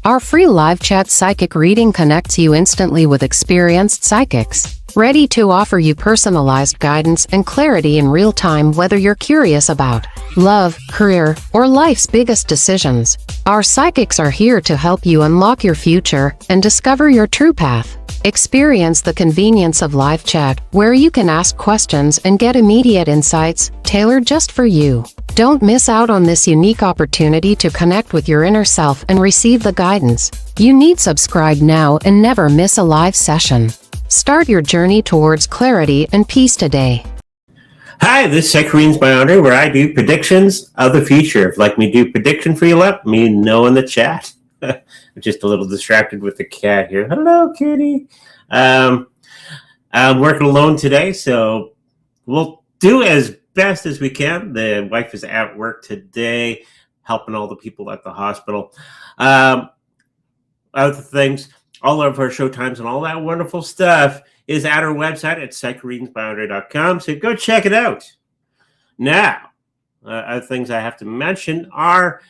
Our free live chat psychic reading connects you instantly with experienced psychics, ready to offer you personalized guidance and clarity in real time, whether you're curious about love, career, or life's biggest decisions. Our psychics are here to help you unlock your future and discover your true path. Experience the convenience of live chat, where you can ask questions and get immediate insights, tailored just for you. Don't miss out on this unique opportunity to connect with your inner self and receive the guidance you need. Subscribe now and never miss a live session. Start your journey towards clarity and peace today. Hi, this is Psychic Readings by Andre, where I do predictions of the future. If you'd like me to do prediction for you, let me know in the chat. I'm just a little distracted with the cat here. Hello, kitty. I'm working alone today, so we'll do as best as we can. The wife is at work today, helping all the people at the hospital. Other things, all of our show times and all that wonderful stuff is at our website at psychicreadingsbyandre.com, so go check it out. Now, other things I have to mention are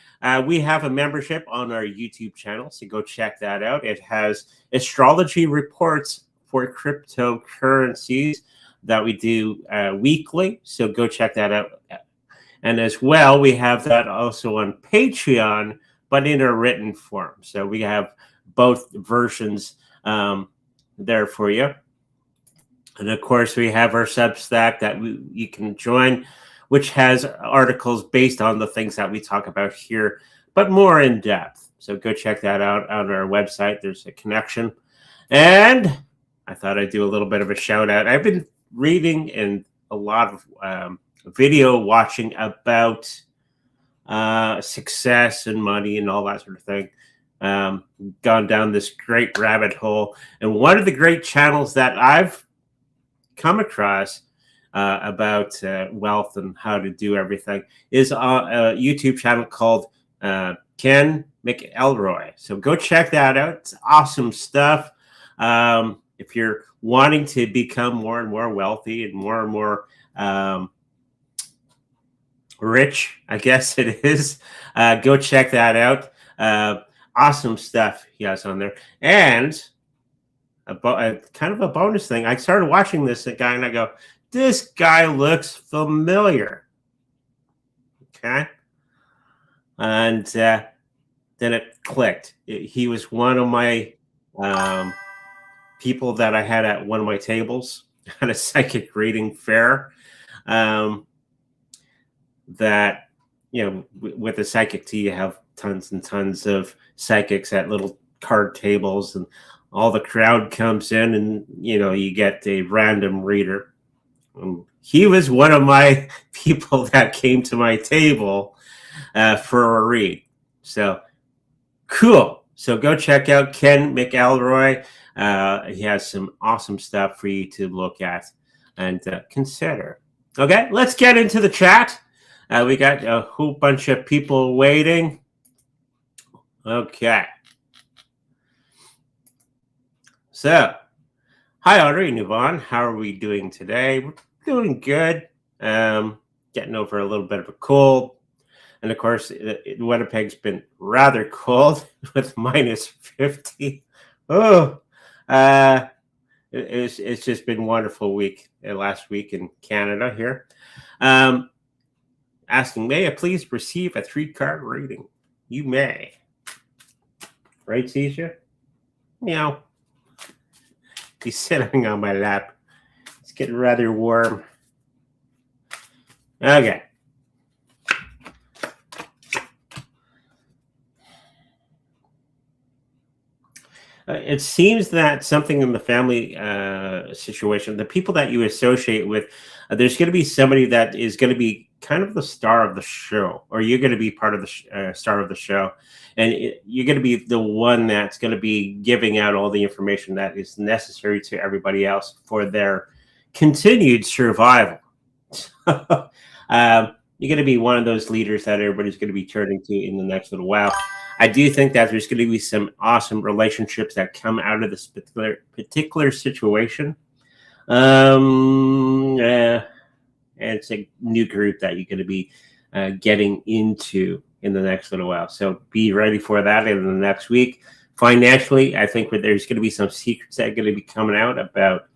we have a membership on our YouTube channel, so go check that out. It has astrology reports for cryptocurrencies that we do weekly, so go check that out. And as well, we have that also on Patreon, but in a written form. So we have both versions there for you. And of course, we have our Substack that you can join, which has articles based on the things that we talk about here, but more in depth. So go check that out on our website. There's a connection. And I thought I'd do a little bit of a shout out. I've been reading and a lot of video watching about success and money and all that sort of thing. Gone down this great rabbit hole. And one of the great channels that I've come across about wealth and how to do everything is a YouTube channel called Ken McElroy. So go check that out. It's awesome stuff. If you're wanting to become more and more wealthy and more rich, I guess it is, go check that out. Awesome stuff he has on there. And kind of a bonus thing, I started watching this guy and I go, this guy looks familiar. Okay. And then it clicked. He was one of my people that I had at one of my tables at a psychic reading fair. That, you know, with a psychic tea, you have tons and tons of psychics at little card tables, and all the crowd comes in, and you know, you get a random reader. He was one of my people that came to my table for a read. So cool. So go check out Ken McElroy. He has some awesome stuff for you to look at and consider. Okay, let's get into the chat. We got a whole bunch of people waiting. Okay. So, hi, Audrey and Yvonne. How are we doing today? We're doing good. Getting over a little bit of a cold. And of course, Winnipeg's been rather cold with minus 50. Oh, it's just been a wonderful week, last week in Canada here. Asking, may I please receive a 3-card reading? You may. Right, Caesar? Meow. He's sitting on my lap. It's getting rather warm. Okay. It seems that something in the family situation, the people that you associate with, there's going to be somebody that is going to be kind of the star of the show, or you're going to be part of the star of the show. And you're going to be the one that's going to be giving out all the information that is necessary to everybody else for their continued survival. You're going to be one of those leaders that everybody's going to be turning to in the next little while. I do think that there's going to be some awesome relationships that come out of this particular situation. And it's a new group that you're going to be getting into in the next little while. So be ready for that in the next week. Financially, I think there's going to be some secrets that are going to be coming out about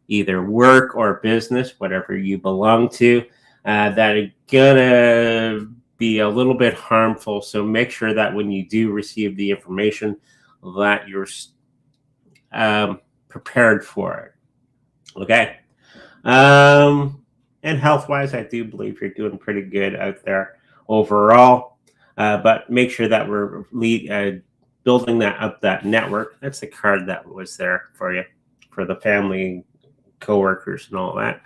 either work or business, whatever you belong to, that are going to be a little bit harmful. So make sure that when you do receive the information that you're prepared for it. Okay. And health-wise, I do believe you're doing pretty good out there overall. But make sure that we're building that network. That's the card that was there for you, for the family, coworkers, and all that.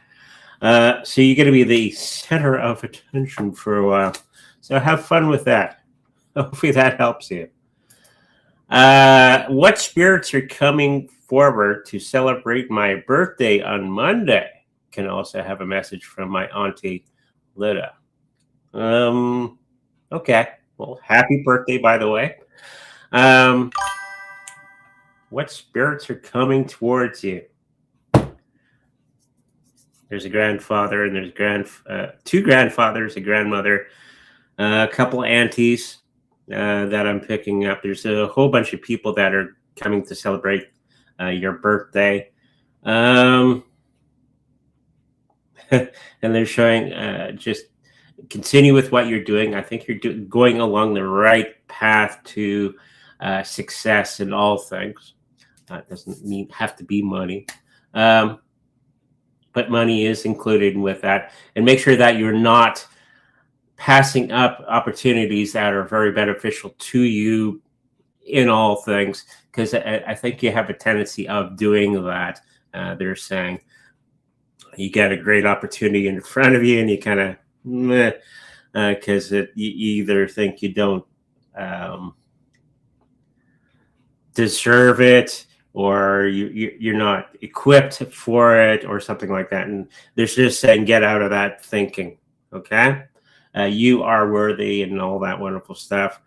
So you're going to be the center of attention for a while. So have fun with that. Hopefully that helps you. What spirits are coming forward to celebrate my birthday on Monday? Can also have a message from my Auntie, Lydia. Okay. Well, happy birthday, by the way. What spirits are coming towards you? There's a grandfather, and there's two grandfathers, a grandmother, a couple aunties that I'm picking up. There's a whole bunch of people that are coming to celebrate your birthday. And they're showing just continue with what you're doing. I think you're going along the right path to success in all things. It doesn't have to be money. But money is included with that. And make sure that you're not passing up opportunities that are very beneficial to you in all things, because I think you have a tendency of doing that. They're saying you get a great opportunity in front of you and you kind of because you either think you don't deserve it, or you're not equipped for it, or something like that. And they're just saying, get out of that thinking. Okay. You are worthy and all that wonderful stuff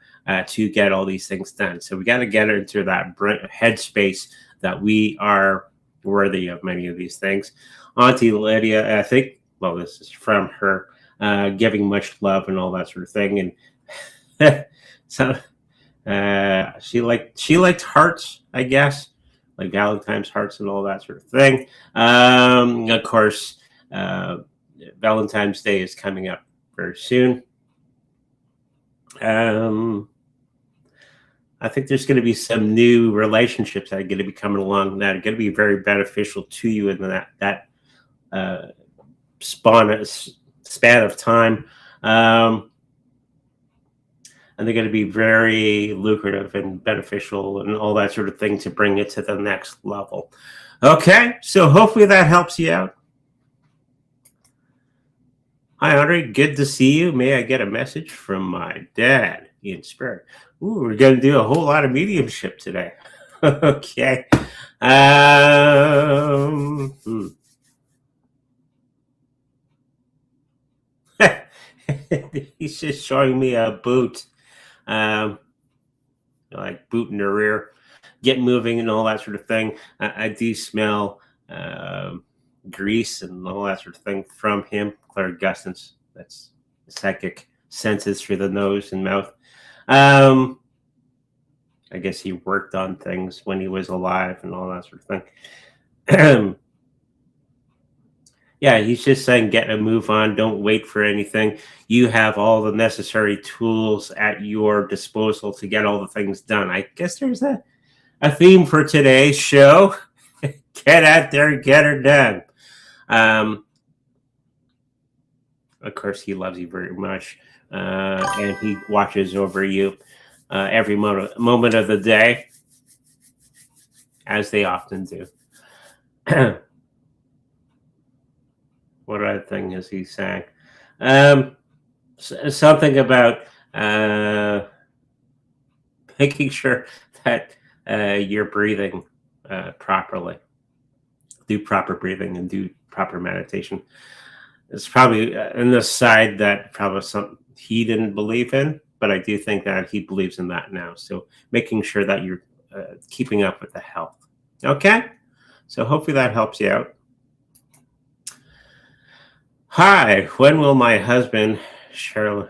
to get all these things done. So we got to get into that headspace that we are worthy of many of these things. Auntie Lydia, I think, well, this is from her, giving much love and all that sort of thing. And so she liked hearts, I guess, like Valentine's hearts and all that sort of thing. Of course, Valentine's Day is coming up very soon. I think there's going to be some new relationships that are going to be coming along that are going to be very beneficial to you in that span of time. And they're going to be very lucrative and beneficial and all that sort of thing to bring it to the next level. Okay, so hopefully that helps you out. Hi, Andre. Good to see you. May I get a message from my dad in spirit? Ooh, we're going to do a whole lot of mediumship today. Okay. He's just showing me a boot. Like boot in the rear. Get moving and all that sort of thing. I do smell grease and all that sort of thing from him. Clairgustance. That's psychic senses through the nose and mouth. I guess he worked on things when he was alive and all that sort of thing. Yeah, he's just saying get a move on. Don't wait for anything. You have all the necessary tools at your disposal to get all the things done. I guess there's a theme for today's show. Get out there and get her done. Of course, he loves you very much. And he watches over you every moment of the day, as they often do. What other thing is he saying? Something about making sure that you're breathing properly. Do proper breathing and do proper meditation. It's probably in the side that probably he didn't believe in, but I do think that he believes in that now. So making sure that you're keeping up with the health. Okay? So hopefully that helps you out. Hi, when will my husband, Cheryl,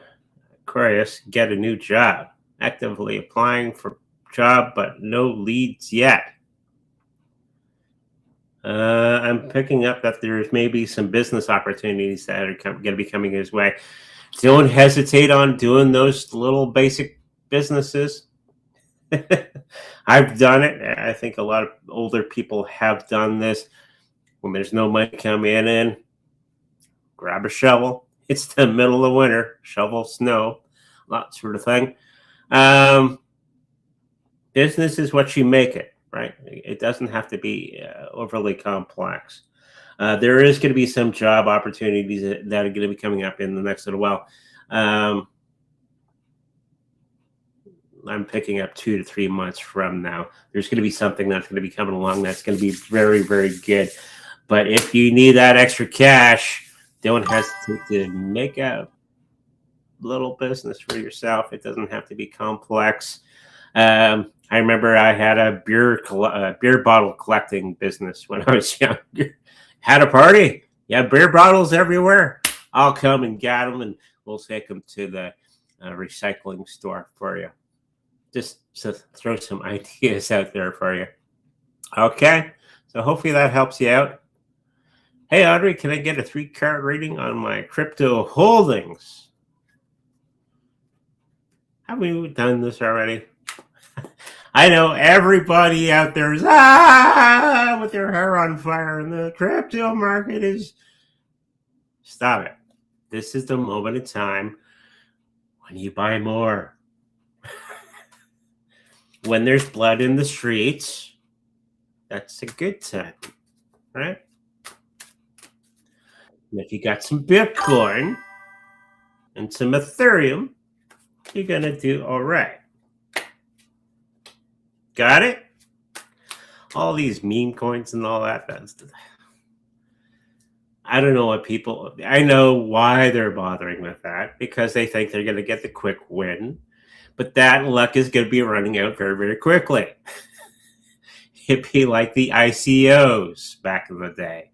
Aquarius, get a new job. Actively applying for job, but no leads yet. I'm picking up that there's maybe some business opportunities that are going to be coming his way. Don't hesitate on doing those little basic businesses. I've done it. I think a lot of older people have done this. When there's no money coming in, grab a shovel. It's the middle of winter. Shovel snow, that sort of thing. Business is what you make it, right? It doesn't have to be overly complex. There is going to be some job opportunities that are going to be coming up in the next little while. I'm picking up 2 to 3 months from now. There's going to be something that's going to be coming along that's going to be very, very good. But if you need that extra cash, don't hesitate to make a little business for yourself. It doesn't have to be complex. I remember I had a beer bottle collecting business when I was younger. Had a party. Yeah, beer bottles everywhere. I'll come and get them, and we'll take them to the recycling store for you. Just to throw some ideas out there for you. Okay, so hopefully that helps you out. Hey, Audrey, can I get a 3-card reading on my crypto holdings? Have we done this already? I know everybody out there is with their hair on fire, and the crypto market is... Stop it. This is the moment in time when you buy more. When there's blood in the streets, that's a good time, right? And if you got some Bitcoin and some Ethereum, you're going to do all right. Got it? All these meme coins and all that. I don't know what people... I know why they're bothering with that, because they think they're going to get the quick win. But that luck is going to be running out very, very quickly. It'd be like the ICOs back in the day,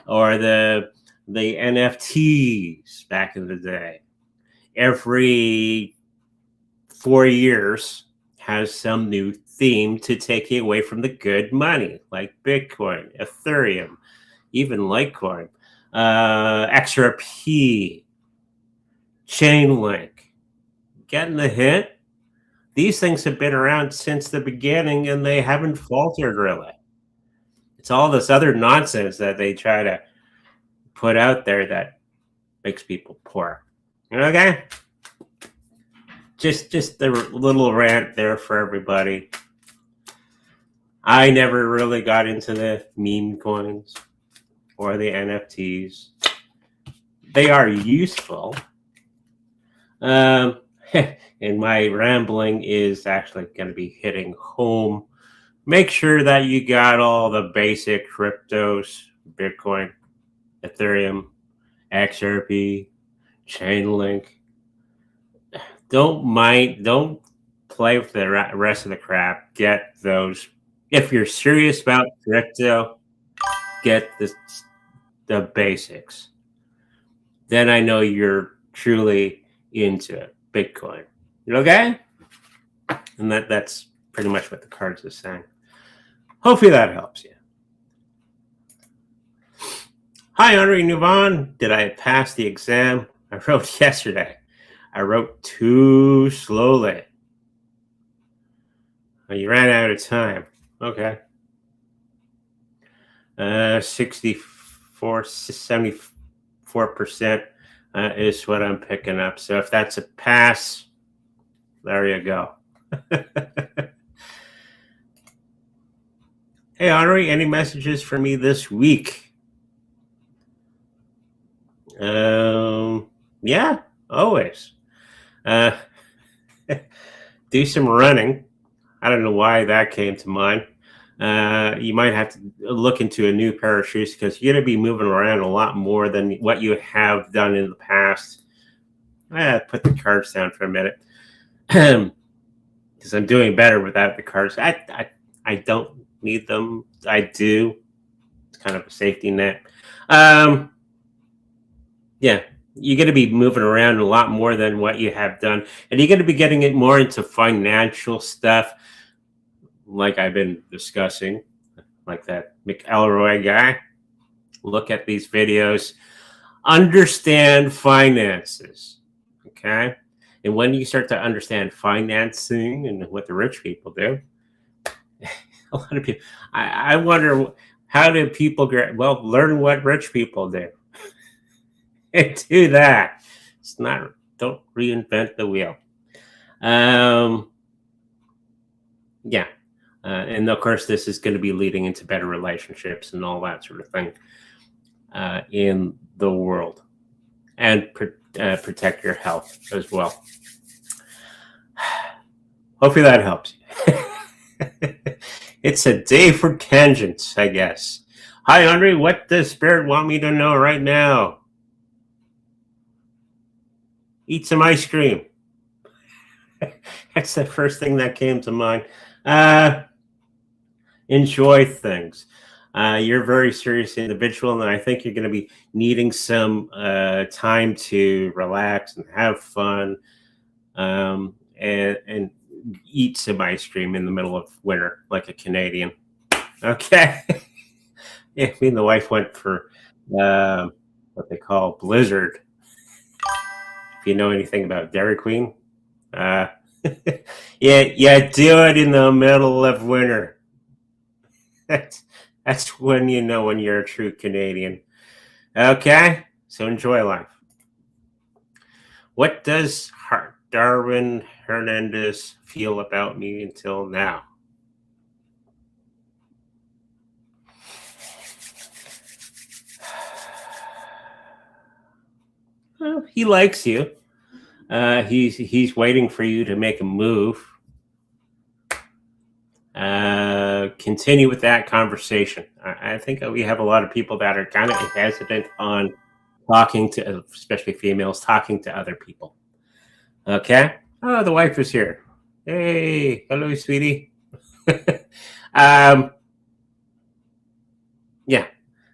or the NFTs back in the day. Every 4 years has some new theme to take you away from the good money, like Bitcoin, Ethereum, even Litecoin, XRP, Chainlink. Getting the hint? These things have been around since the beginning, and they haven't faltered, really. It's all this other nonsense that they try to put out there that makes people poor. Okay? Just a little rant there for everybody. I never really got into the meme coins or the NFTs. They are useful. And my rambling is actually going to be hitting home. Make sure that you got all the basic cryptos: Bitcoin, Ethereum, XRP, Chainlink. Don't play with the rest of the crap. Get those. If you're serious about crypto, get the basics. Then I know you're truly into Bitcoin. Okay? And that's pretty much what the cards are saying. Hopefully that helps you. Hi, Andre Nuvon. Did I pass the exam I wrote yesterday? I wrote too slowly. Oh, you ran out of time. Okay. 74% is what I'm picking up. So if that's a pass, there you go. Hey, Henri, any messages for me this week? Yeah, always. Do some running. I don't know why that came to mind. You might have to look into a new pair of shoes, because you're going to be moving around a lot more than what you have done in the past. Put the cards down for a minute, because I'm doing better without the cards. I don't need them. I do. It's kind of a safety net. Yeah, you're going to be moving around a lot more than what you have done. And you're going to be getting it more into financial stuff, like I've been discussing, like that McElroy guy. Look at these videos. Understand finances, okay? And when you start to understand financing and what the rich people do, a lot of people, I wonder, how do people learn what rich people do and do that. It's not, don't reinvent the wheel. Yeah. And of course, this is going to be leading into better relationships and all that sort of thing in the world, and protect your health as well. Hopefully that helps. It's a day for tangents, I guess. Hi, Andre. What does Spirit want me to know right now? Eat some ice cream. That's the first thing that came to mind. Enjoy things. You're a very serious individual, and I think you're going to be needing some time to relax and have fun, and eat some ice cream in the middle of winter, like a Canadian. Okay. Yeah, me and the wife went for what they call blizzard. If you know anything about Dairy Queen, yeah, do it in the middle of winter. That's when you know when you're a true Canadian. Okay, so enjoy life. What does Darwin Hernandez feel about me until now? Well, he likes you. He's waiting for you to make a move. Continue with that conversation. I think we have a lot of people that are kind of hesitant on talking to, especially females, talking to other people. Okay. Oh, the wife is here. Hey, hello, sweetie. Yeah.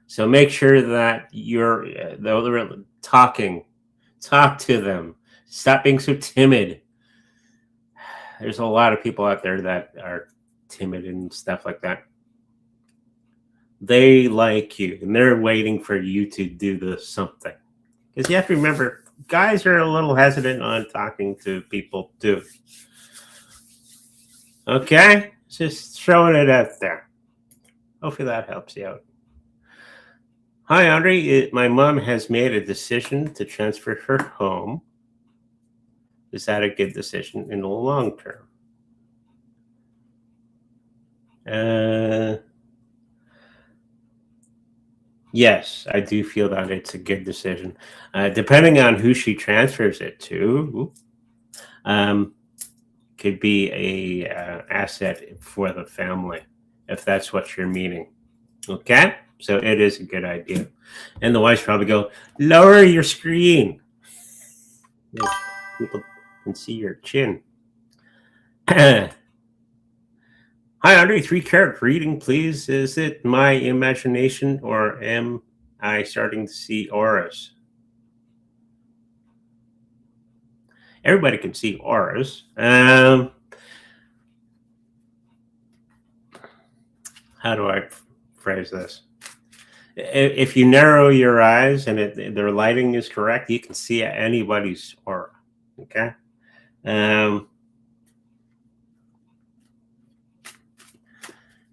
So make sure that you're talking. Talk to them. Stop being so timid. There's a lot of people out there that are timid and stuff like that. They like you, and they're waiting for you to do something. Because you have to remember, guys are a little hesitant on talking to people too. Okay? Just throwing it out there. Hopefully that helps you out. Hi, Andre. My mom has made a decision to transfer her home. Is that a good decision in the long term? Yes, I do feel that it's a good decision. Depending on who she transfers it to, could be a asset for the family, if that's what you're meaning. Okay, so it is a good idea. And the wife's probably go, lower your screen. People can see your chin. Hi, Andre. 3-carat reading, please. Is it my imagination, or am I starting to see auras? Everybody can see auras. How do I phrase this? If you narrow your eyes and their lighting is correct, you can see anybody's aura. Okay.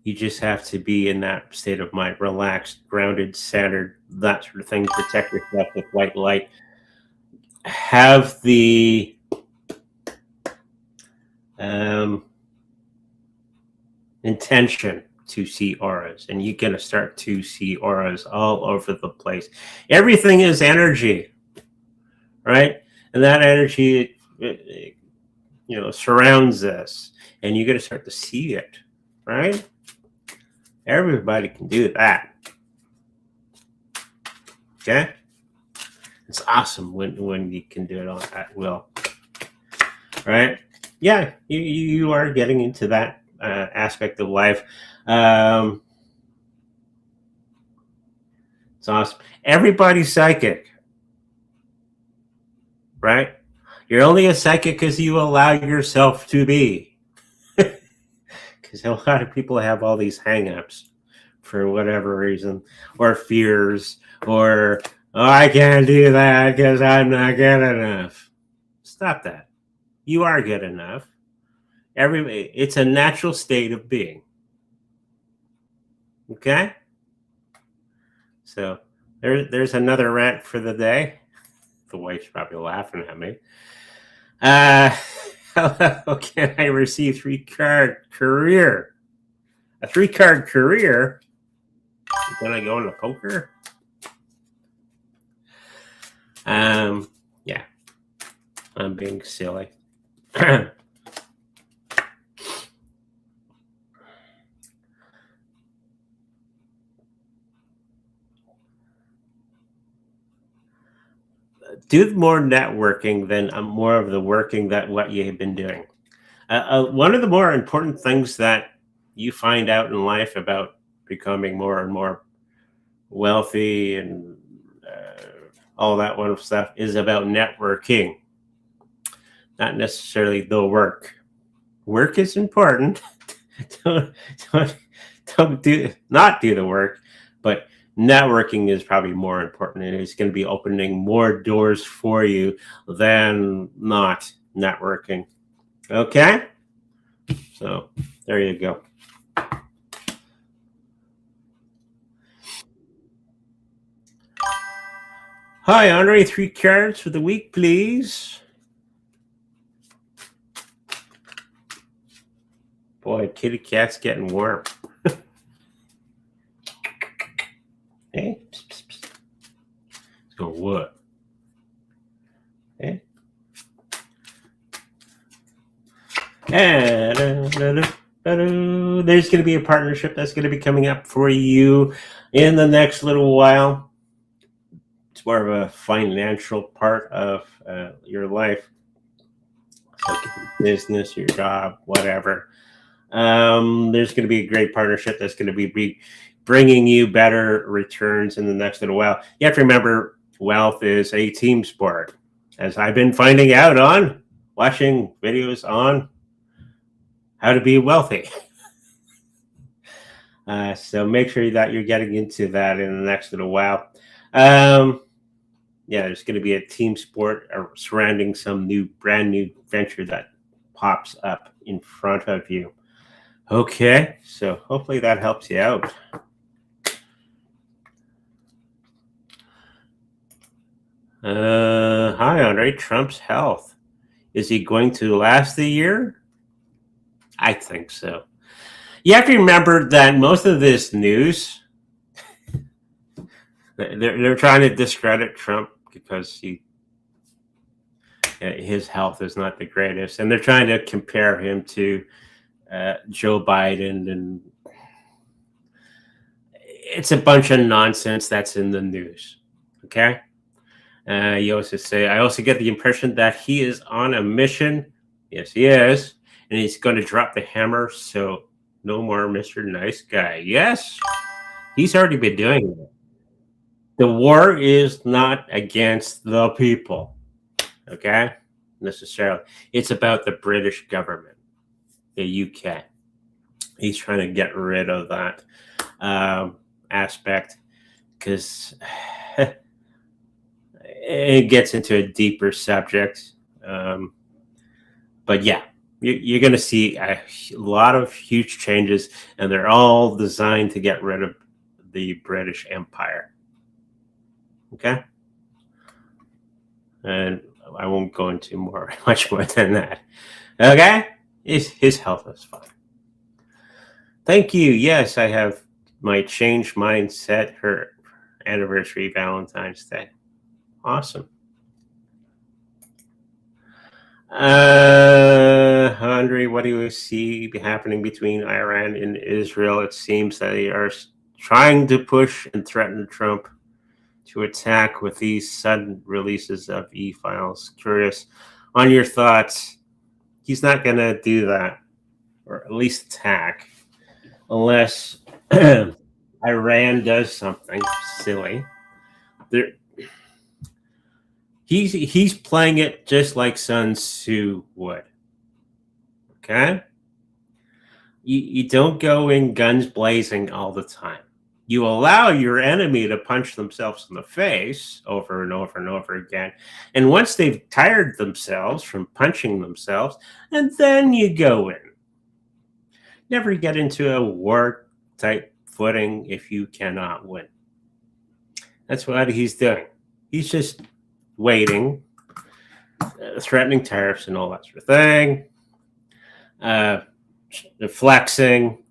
You just have to be in that state of mind, relaxed, grounded, centered, that sort of thing. Protect yourself with white light. Have the intention to see auras, and you're going to start to see auras all over the place. Everything is energy, right? And that energy, surrounds us, and you're going to start to see it, right? Everybody can do that. Okay? It's awesome when you can do it on at will. Right? Yeah, you are getting into that aspect of life. It's awesome. Everybody's psychic. right? You're only a psychic because you allow yourself to be. Because a lot of people have all these hang-ups for whatever reason, or fears, or, oh, I can't do that because I'm not good enough. Stop that. You are good enough. It's a natural state of being. Okay? So there's another rant for the day. The wife's probably laughing at me. How can I receive 3-card career? A 3-card career? Then I go into poker? Yeah. I'm being silly. Do more networking than more of the working that what you have been doing. One of the more important things that you find out in life about becoming more and more wealthy and all that wonderful stuff is about networking, not necessarily the work. Work is important. don't not do the work, but networking is probably more important, and it's going to be opening more doors for you than not networking. Okay? So there you go. Hi, Andre. 3 cards for the week, please. Boy, kitty cat's getting warm. Hey, psst, psst, psst. So what? Hey. And there's going to be a partnership that's going to be coming up for you in the next little while. It's more of a financial part of your life, like your business, your job, whatever. There's going to be a great partnership that's going to be bringing you better returns in the next little while. You have to remember, wealth is a team sport, as I've been finding out on watching videos on how to be wealthy. So make sure that you're getting into that in the next little while. Yeah, there's going to be a team sport surrounding some brand new venture that pops up in front of you. Okay, so hopefully that helps you out. Hi, Andre. Trump's health. Is he going to last the year? I think so. You have to remember that most of this news, they're trying to discredit Trump because his health is not the greatest, and they're trying to compare him to Joe Biden, and it's a bunch of nonsense that's in the news. Okay. You also say, I also get the impression that he is on a mission. Yes, he is. And he's going to drop the hammer. So no more Mr. Nice Guy. Yes, he's already been doing it. The war is not against the people. Okay? Necessarily. It's about the British government, the UK. He's trying to get rid of that aspect because it gets into a deeper subject. But yeah, you're going to see a lot of huge changes, and they're all designed to get rid of the British Empire. Okay? And I won't go into much more than that. Okay? His health is fine. Thank you. Yes, I have my change mindset, her anniversary, Valentine's Day. Awesome. Andre, what do you see happening between Iran and Israel? It seems that they are trying to push and threaten Trump to attack with these sudden releases of e-files. Curious on your thoughts. He's not going to do that, or at least attack, unless Iran does something silly. He's playing it just like Sun Tzu would. Okay? You don't go in guns blazing all the time. You allow your enemy to punch themselves in the face over and over and over again. And once they've tired themselves from punching themselves, and then you go in. Never get into a war type footing if you cannot win. That's what he's doing. He's just waiting, threatening tariffs and all that sort of thing, flexing,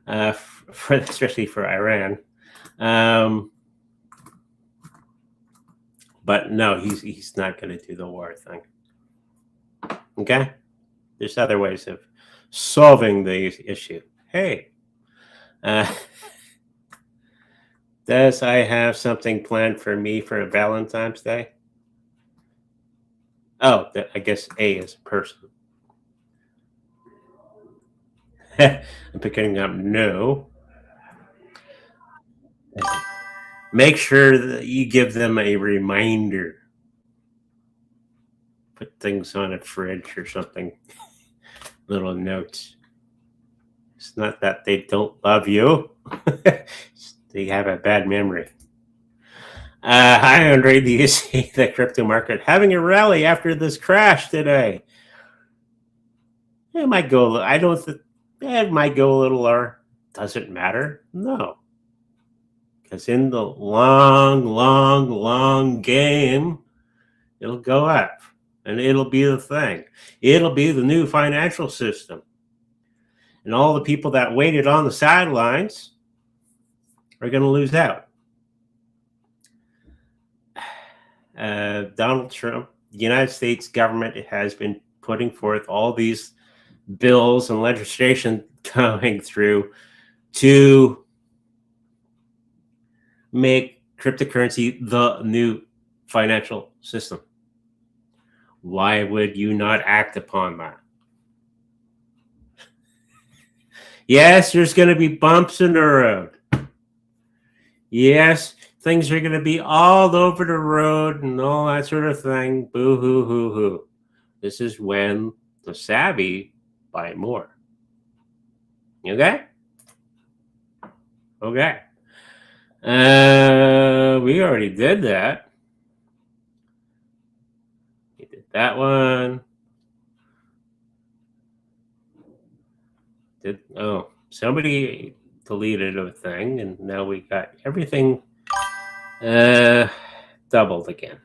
especially for Iran. But no, he's not going to do the war thing. Okay? There's other ways of solving the issue. Hey, does I have something planned for me for Valentine's Day? Oh, I guess A is a person. I'm picking up no. Make sure that you give them a reminder. Put things on a fridge or something. Little notes. It's not that they don't love you. They have a bad memory. Hi, Andre. Do you see the crypto market having a rally after this crash today? It might go. I don't think it might go a little lower. Does it matter? No. Because in the long game, it'll go up. And it'll be the thing. It'll be the new financial system. And all the people that waited on the sidelines are going to lose out. Donald Trump, the United States government has been putting forth all these bills and legislation coming through to make cryptocurrency the new financial system. Why would you not act upon that? Yes, there's going to be bumps in the road. Yes, things are going to be all over the road and all that sort of thing. Boo hoo hoo hoo. This is when the savvy buy more. Okay? Okay. We already did that. We did that one. Somebody deleted a thing, and now we got everything doubled again.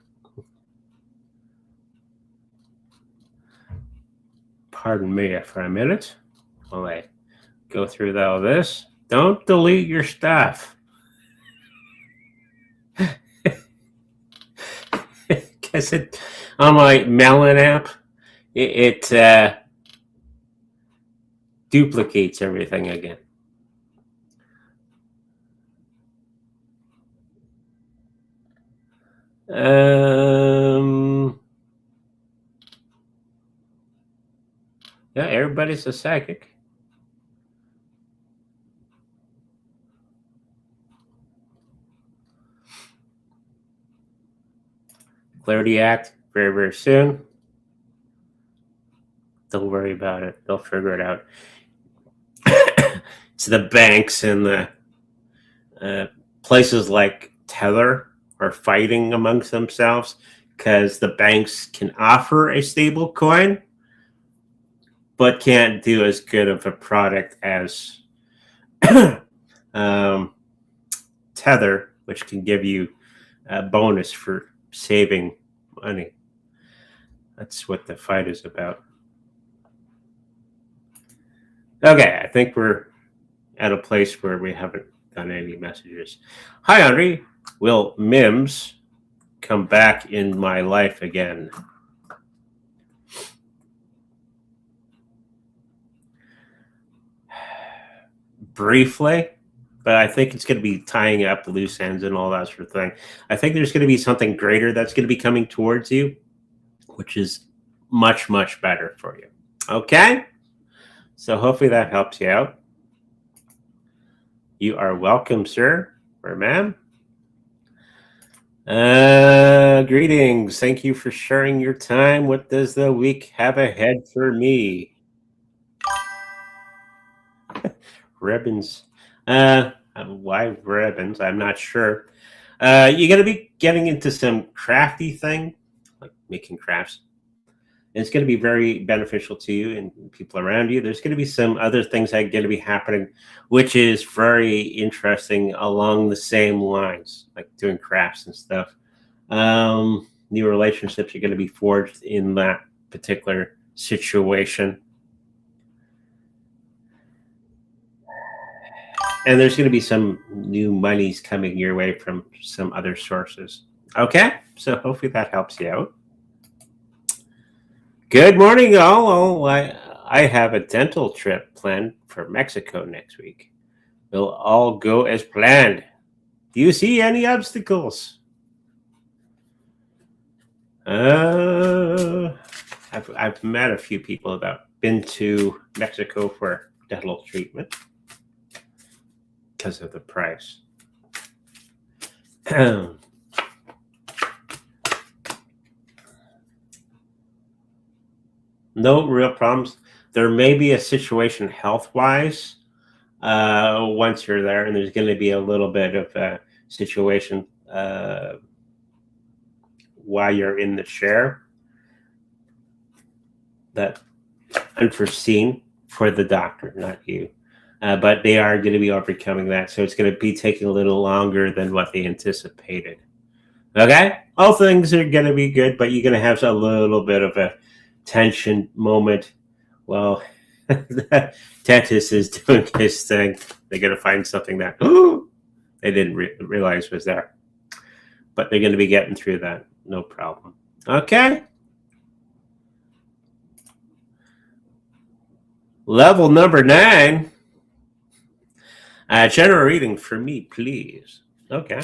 Pardon me for a minute while I go through all this. Don't delete your stuff. Because on my Melon app, it duplicates everything again. Yeah, everybody's a psychic. Clarity Act very, very soon. Don't worry about it. They'll figure it out. It's the banks and the places like Tether are fighting amongst themselves because the banks can offer a stable coin but can't do as good of a product as Tether, which can give you a bonus for saving money. That's what the fight is about. Okay, I think we're at a place where we haven't done any messages. Hi, Andre. Will Mims come back in my life again? Briefly, but I think it's going to be tying up loose ends and all that sort of thing. I think there's going to be something greater that's going to be coming towards you, which is much, much better for you. Okay? So hopefully that helps you out. You are welcome, sir or ma'am. Greetings. Thank you for sharing your time. What does the week have ahead for me? Ribbons. Why ribbons? I'm not sure. You're going to be getting into some crafty thing, like making crafts. And it's going to be very beneficial to you and people around you. There's going to be some other things that are going to be happening, which is very interesting along the same lines, like doing crafts and stuff. New relationships are going to be forged in that particular situation. And there's going to be some new monies coming your way from some other sources. Okay, so hopefully that helps you out. Good morning, all. I have a dental trip planned for Mexico next week. Will all go as planned. Do you see any obstacles? I've met a few people that have been to Mexico for dental treatment because of the price. No real problems. There may be a situation health-wise once you're there, and there's going to be a little bit of a situation while you're in the chair that unforeseen for the doctor, not you. But they are going to be overcoming that, so it's going to be taking a little longer than what they anticipated. Okay? All things are going to be good, but you're going to have a little bit of a tension moment. Well, the dentist is doing his thing. They're going to find something that they didn't realize was there. But they're going to be getting through that. No problem. Okay? Level number 9. General reading for me, please. Okay.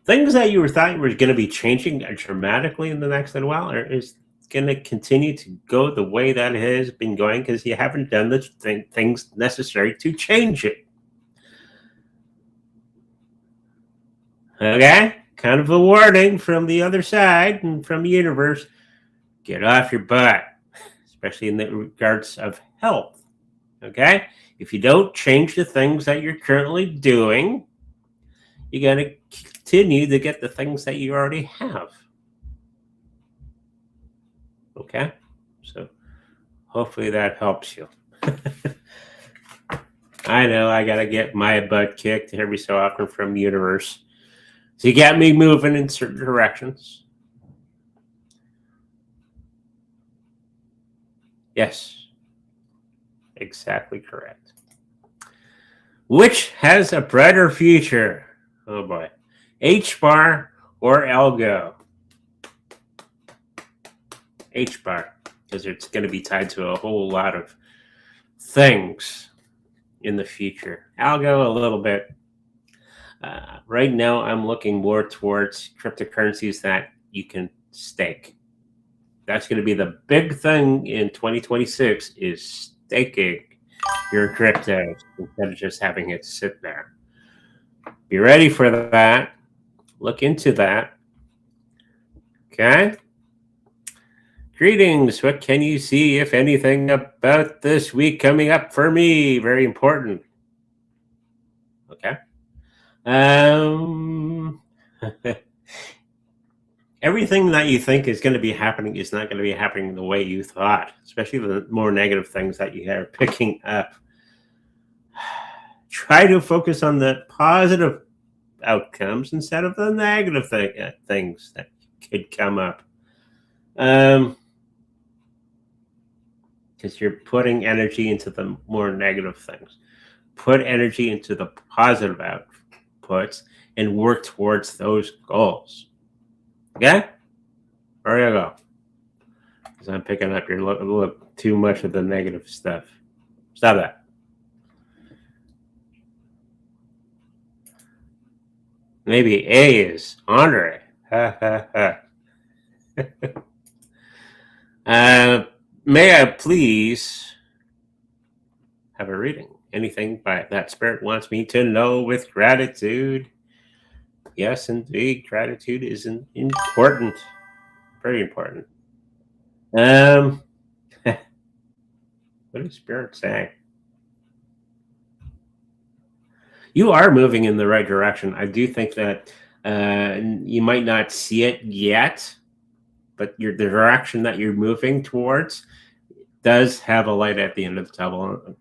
Things that you thought you were going to be changing dramatically in the next little while is going to continue to go the way that it has been going because you haven't done the things necessary to change it. Okay? Kind of a warning from the other side and from the universe. Get off your butt, especially in the regards of health. Okay? If you don't change the things that you're currently doing, you got to continue to get the things that you already have. Okay? So hopefully that helps you. I know I got to get my butt kicked every so often from the universe. So you got me moving in certain directions. Yes. Exactly correct. Which has a brighter future? Oh boy. HBar or Algo? HBar, because it's going to be tied to a whole lot of things in the future. Algo a little bit. Right now, I'm looking more towards cryptocurrencies that you can stake. That's going to be the big thing in 2026 is staking your crypto instead of just having it sit there. Be ready for that. Look into that. Okay. Greetings. What can you see, if anything, about this week coming up for me? Very important. Okay. Everything that you think is going to be happening is not going to be happening the way you thought, especially the more negative things that you are picking up. Try to focus on the positive outcomes instead of the negative things that could come up. Because you're putting energy into the more negative things. Put energy into the positive outputs and work towards those goals. Okay? There you go. Because I'm picking up your look too much of the negative stuff. Stop that. Maybe A is Andre. May I please have a reading. Anything that spirit wants me to know with gratitude. Yes, indeed, gratitude is important, very important. What is spirit saying? You are moving in the right direction. I do think that you might not see it yet, but the direction that you're moving towards does have a light at the end of the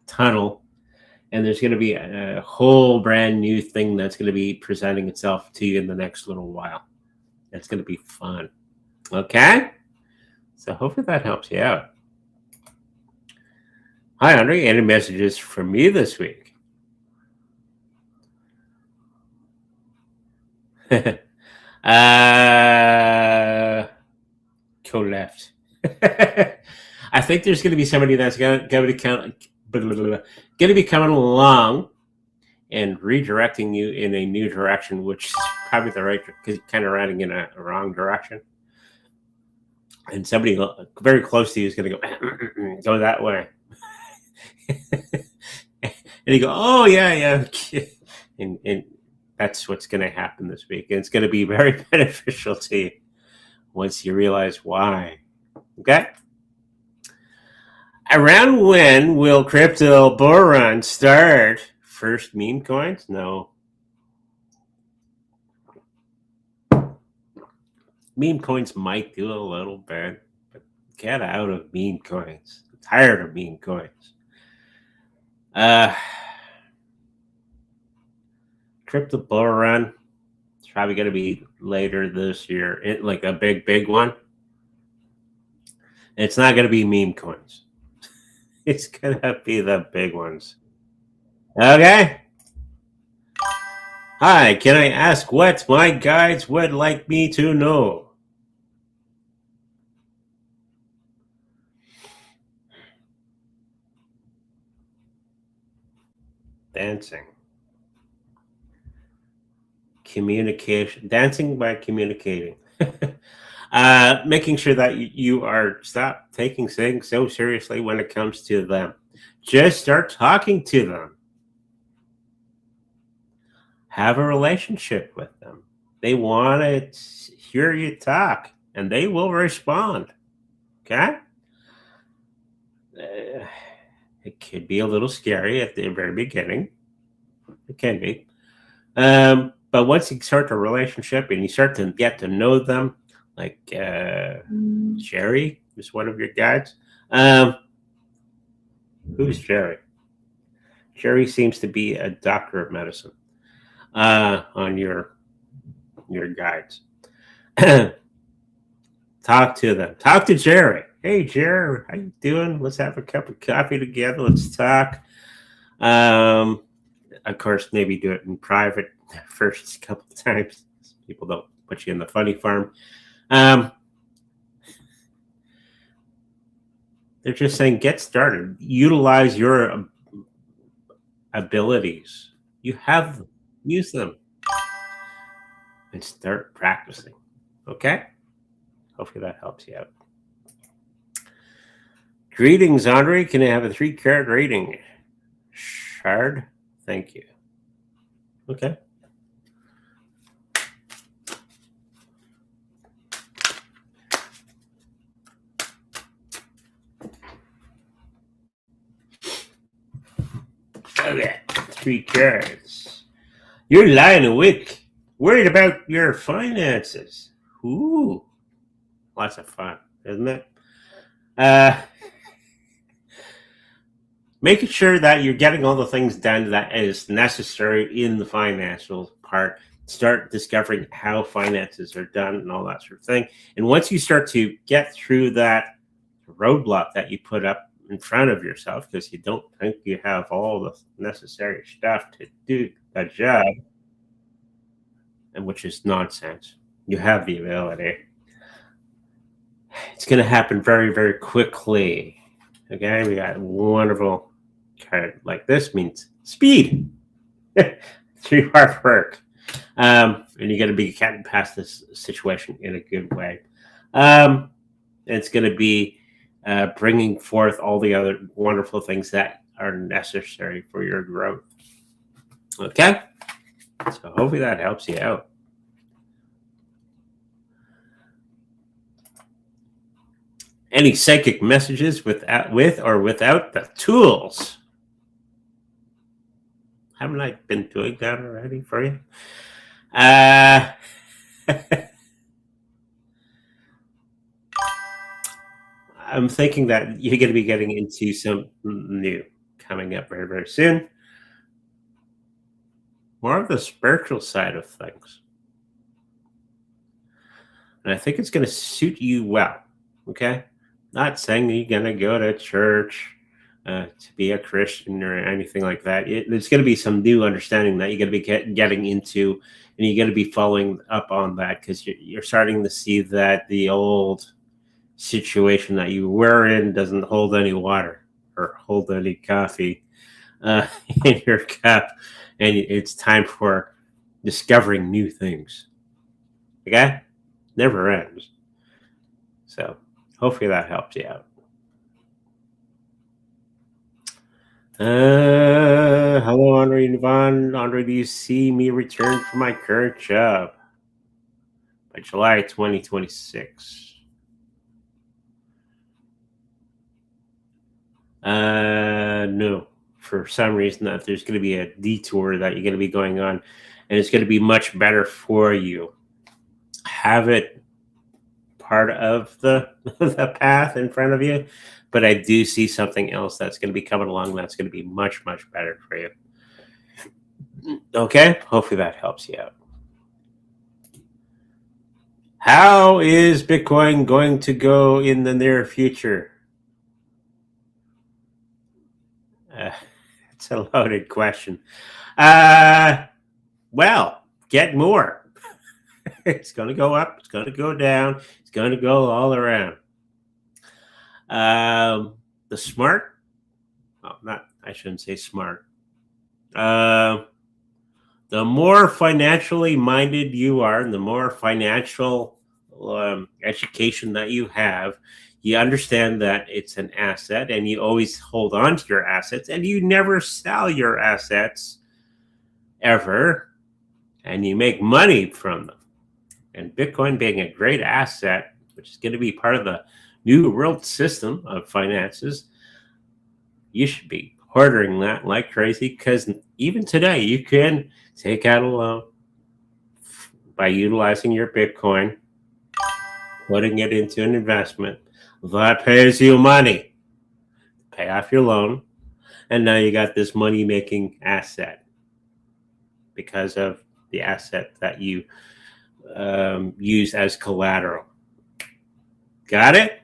tunnel, and there's going to be a whole brand new thing that's going to be presenting itself to you in the next little while. It's going to be fun. Okay? So hopefully that helps you out. Hi, Andre. Any messages from me this week? Go left. I think there's going to be somebody that's going to be coming along and redirecting you in a new direction, which is probably the right, because kind of riding in a wrong direction. And somebody very close to you is going to go that way. And you go, oh, yeah. And that's what's going to happen this week. And it's going to be very beneficial to you once you realize why. Okay? Around when will crypto bull run start? First meme coins? No. Meme coins might do a little bit, but get out of meme coins. I'm tired of meme coins. Crypto bull run. It's probably going to be later this year, like a big one. It's not going to be meme coins. It's going to be the big ones. Okay? Hi, can I ask what my guides would like me to know? Dancing. Communication. Dancing by communicating. Making sure that you stop taking things so seriously when it comes to them. Just start talking to them. Have a relationship with them. They want to hear you talk, and they will respond. Okay? It could be a little scary at the very beginning. It can be. But once you start a relationship and you start to get to know them, like Jerry is one of your guides. Who's Jerry? Jerry seems to be a doctor of medicine on your guides. Talk to them. Talk to Jerry. Hey, Jerry, how you doing? Let's have a cup of coffee together. Let's talk. Of course, maybe do it in private first couple of times. People don't put you in the funny farm. They're just saying, get started. Utilize your abilities. You have them. Use them. And start practicing. Okay? Hopefully that helps you out. Greetings, Andre. Can I have a 3-card reading? Shard? Thank you. Okay. Okay. 3 cards. You're lying awake. Worried about your finances. Ooh. Lots of fun, isn't it? Making sure that you're getting all the things done that is necessary in the financial part. Start discovering how finances are done and all that sort of thing. And once you start to get through that roadblock that you put up in front of yourself, because you don't think you have all the necessary stuff to do a job, and which is nonsense. You have the ability. It's going to happen very, very quickly. Okay, we got a wonderful card like this means speed through hard work. And you're going to be getting past this situation in a good way. It's going to be bringing forth all the other wonderful things that are necessary for your growth. Okay? So hopefully that helps you out. Any psychic messages with or without the tools? Haven't I been doing that already for you? I'm thinking that you're going to be getting into some new coming up very, very soon. More of the spiritual side of things. And I think it's going to suit you well. Okay? Not saying that you're going to go to church to be a Christian or anything like that. There's going to be some new understanding that you're going to be getting into, and you're going to be following up on that because you're starting to see that the old situation that you were in doesn't hold any water or hold any coffee in your cup, and it's time for discovering new things. Okay? Never ends. So hopefully that helps you out. Hello, Andre and Yvonne. Andre, do you see me return from my current job by July 2026? No. For some reason, that there's going to be a detour that you're going to be going on, and it's going to be much better for you. Have it part of the path in front of you, but I do see something else that's going to be coming along that's going to be much, much better for you. Okay? Hopefully that helps you out. How is Bitcoin going to go in the near future? It's a loaded question. Well, get more. It's going to go up. It's going to go down. It's going to go all around. The smart, I shouldn't say smart. The more financially minded you are, and the more financial education that you have, you understand that it's an asset, and you always hold on to your assets, and you never sell your assets ever, and you make money from them. And Bitcoin being a great asset, which is going to be part of the new world system of finances, you should be ordering that like crazy, because even today you can take out a loan by utilizing your Bitcoin, putting it into an investment that pays you money, pay off your loan, and now you got this money-making asset because of the asset that you use as collateral. Got it?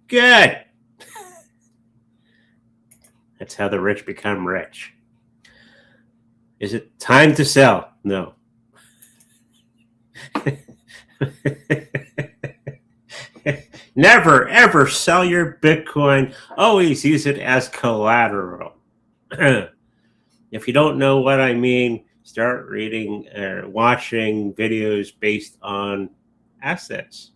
Good. That's how the rich become rich. Is it time to sell? No. Never, ever sell your Bitcoin. Always use it as collateral. If you don't know what I mean, start reading or watching videos based on assets.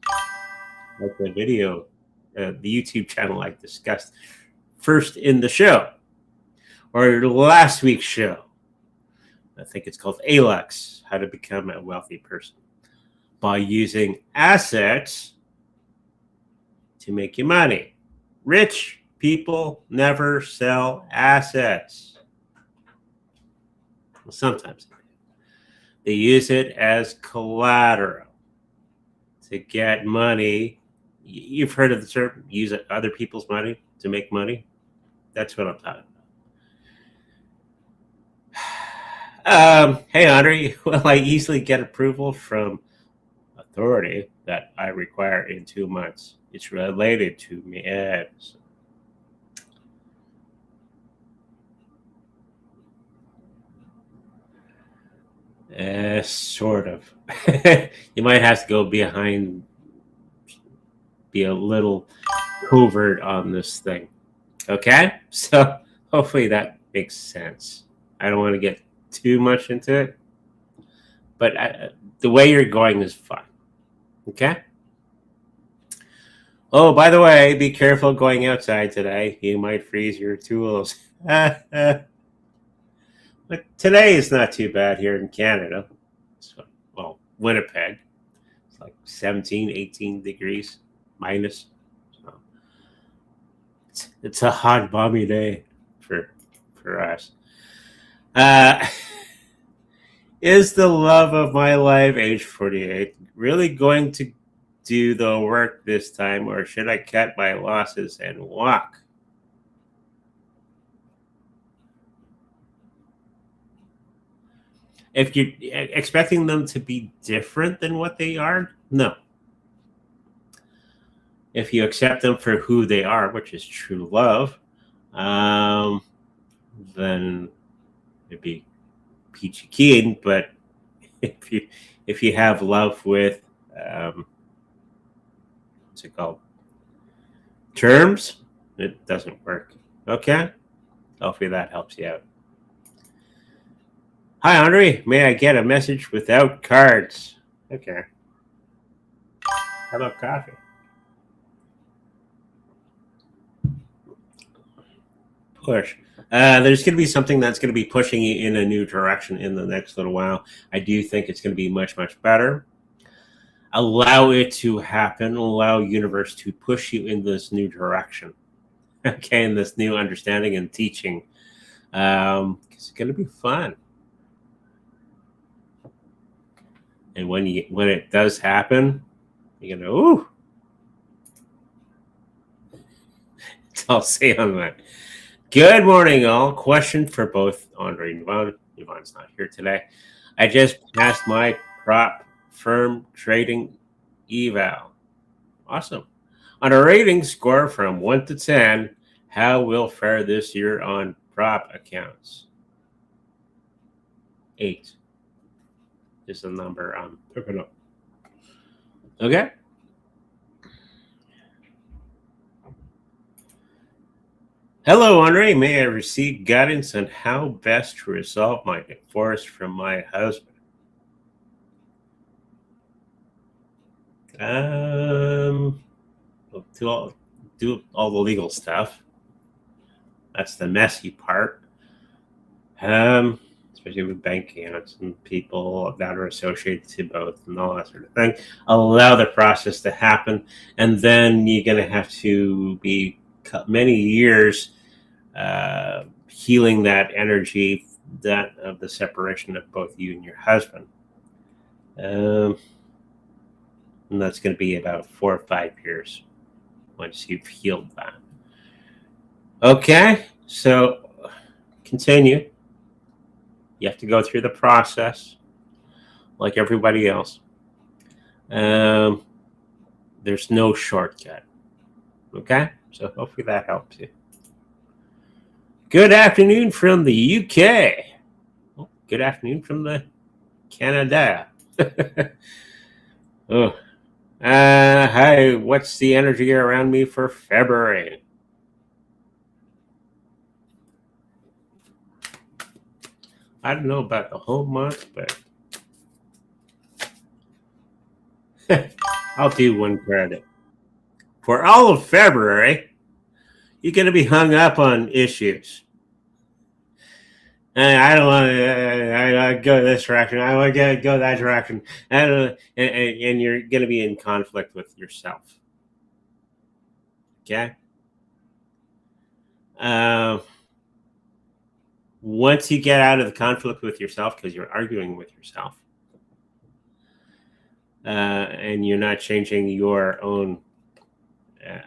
Like the video, the YouTube channel I discussed first in the show, or last week's show. I think it's called ALUX, How to Become a Wealthy Person, by using assets to make you money. Rich people never sell assets. Well, sometimes they use it as collateral to get money. You've heard of the term, use other people's money to make money. That's what I'm talking about. Hey, Andre, will I easily get approval from authority that I require in 2 months? It's related to Mims. Sort of. You might have to go behind, be a little covert on this thing. Okay? So hopefully that makes sense. I don't want to get too much into it, but the way you're going is fine. Okay? Oh, by the way, be careful going outside today. You might freeze your tools. But today is not too bad here in Canada. So, well, Winnipeg. It's like 17, 18 degrees minus. So it's a hot, balmy day for us. Is the love of my life, age 48, really going to do the work this time, or should I cut my losses and walk? If you're expecting them to be different than what they are, no. If you accept them for who they are, which is true love, then it'd be peachy keen. But if you have love with what's it called? Terms, it doesn't work. Okay? Hopefully that helps you out. Hi, Andre. May I get a message without cards? Okay. How about coffee? Push. There's going to be something that's going to be pushing you in a new direction in the next little while. I do think it's going to be much, much better. Allow it to happen. Allow universe to push you in this new direction. Okay, in this new understanding and teaching. It's going to be fun. And when it does happen, you're going to, ooh. That's all I'll say on that. Good morning, all. Question for both Andre and Yvonne. Yvonne's not here today. I just passed my prop firm trading eval. Awesome. On a rating score from 1 to 10, how will fare this year on prop accounts? 8 is the number I'm picking up. Okay. Hello, Andre. May I receive guidance on how best to resolve my divorce from my husband? Do all the legal stuff. That's the messy part. Especially with bank accounts and people that are associated to both and all that sort of thing. Allow the process to happen, and then you're going to have to be many years healing that energy, that of the separation of both you and your husband. And that's going to be about 4 or 5 years once you've healed that. Okay, so continue. You have to go through the process like everybody else. There's no shortcut. Okay, so hopefully that helps you. Good afternoon from the UK. Oh, good afternoon from the Canada. Oh, hi. What's the energy around me for February? I don't know about the whole month, but I'll do one credit. For all of February, you're going to be hung up on issues. And I don't want to go this direction. I want to go that direction. And you're going to be in conflict with yourself. Okay? Once you get out of the conflict with yourself, because you're arguing with yourself, and you're not changing your own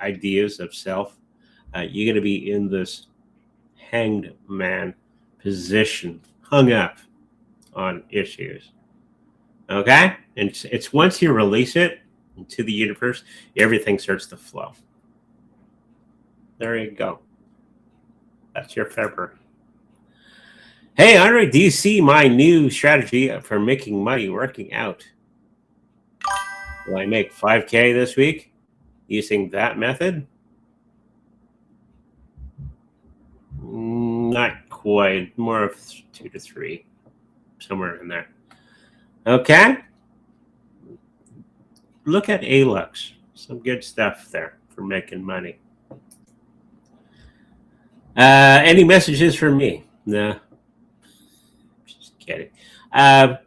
ideas of self, you're going to be in this hanged man position, hung up on issues. Okay? And it's once you release it into the universe, everything starts to flow. There you go. That's your February. Hey, Andre, do you see my new strategy for making money working out? Will I make 5K this week using that method? Not quite. More of 2 to 3. Somewhere in there. Okay. Look at Alux. Some good stuff there for making money. Any messages for me? No. Just kidding. Yeah.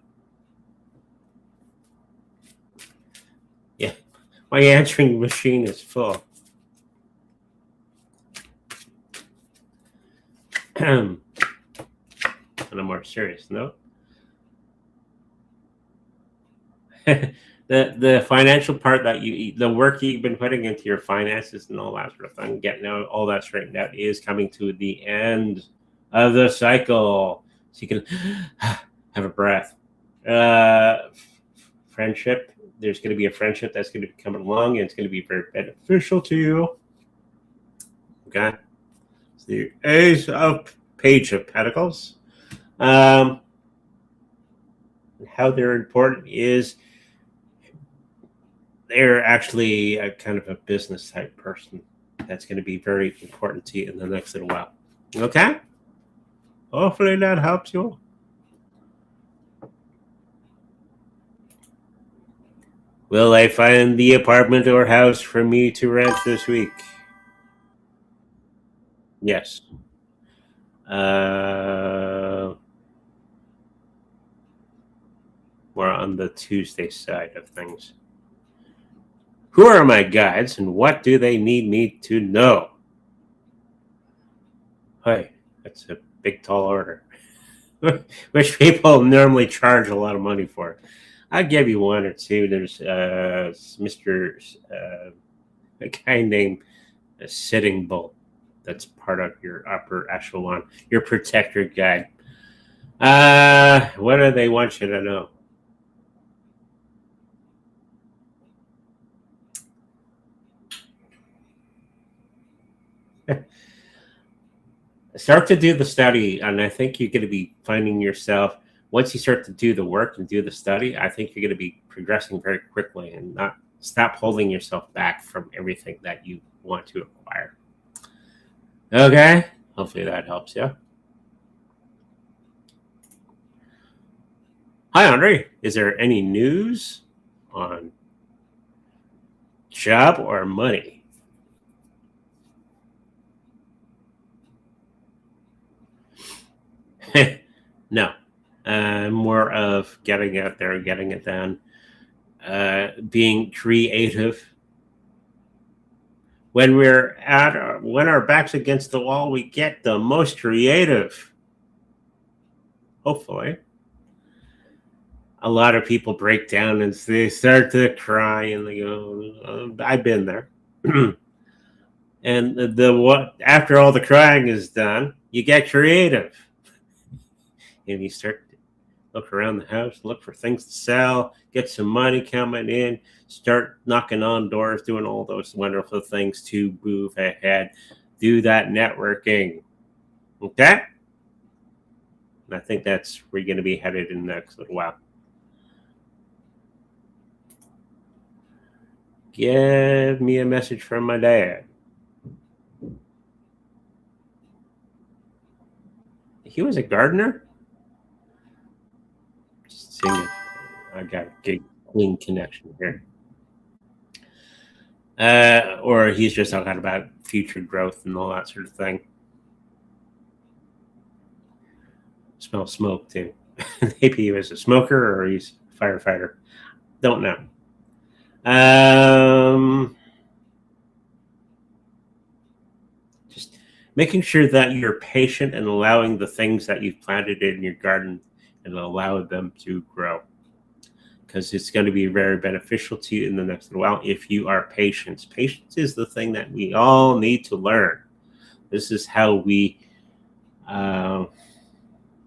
My answering machine is full. On a more serious note, the financial part that the work you've been putting into your finances and all that sort of thing, getting all that straightened out is coming to the end of the cycle. So you can have a breath. Friendship. There's going to be a friendship that's going to be coming along, and it's going to be very beneficial to you. Okay. So the Ace of Page of Pentacles. How they're important is they're actually a kind of a business type person that's going to be very important to you in the next little while. Okay? Hopefully that helps you. Will I find the apartment or house for me to rent this week? Yes. We're on the Tuesday side of things. Who are my guides and what do they need me to know? Hey, that's a big, tall order, which people normally charge a lot of money for. I'll give you one or two. There's Mr. A guy named Sitting Bull. That's part of your upper echelon, your protector guide. What do they want you to know? Start to do the study, and I think you're going to be finding yourself, once you start to do the work and do the study, I think you're going to be progressing very quickly and not stop holding yourself back from everything that you want to acquire. Okay? Hopefully that helps you. Hi, Andre. Is there any news on job or money? No. More of getting out there, getting it done, being creative. When when our back's against the wall, we get the most creative. Hopefully. A lot of people break down and they start to cry and they go, I've been there. And what after all the crying is done, you get creative. And you start to look around the house, look for things to sell, get some money coming in, start knocking on doors, doing all those wonderful things to move ahead. Do that networking. Okay? And I think that's where you're going to be headed in the next little while. Give me a message from my dad. He was a gardener? Just seeing it. I got a good clean connection here. Or he's just talking about future growth and all that sort of thing. Smell smoke too. Maybe he was a smoker or he's a firefighter. Don't know. Just making sure that you're patient and allowing the things that you've planted in your garden and allow them to grow, because it's going to be very beneficial to you in the next little while if you are patient. Patience is the thing that we all need to learn. This is how we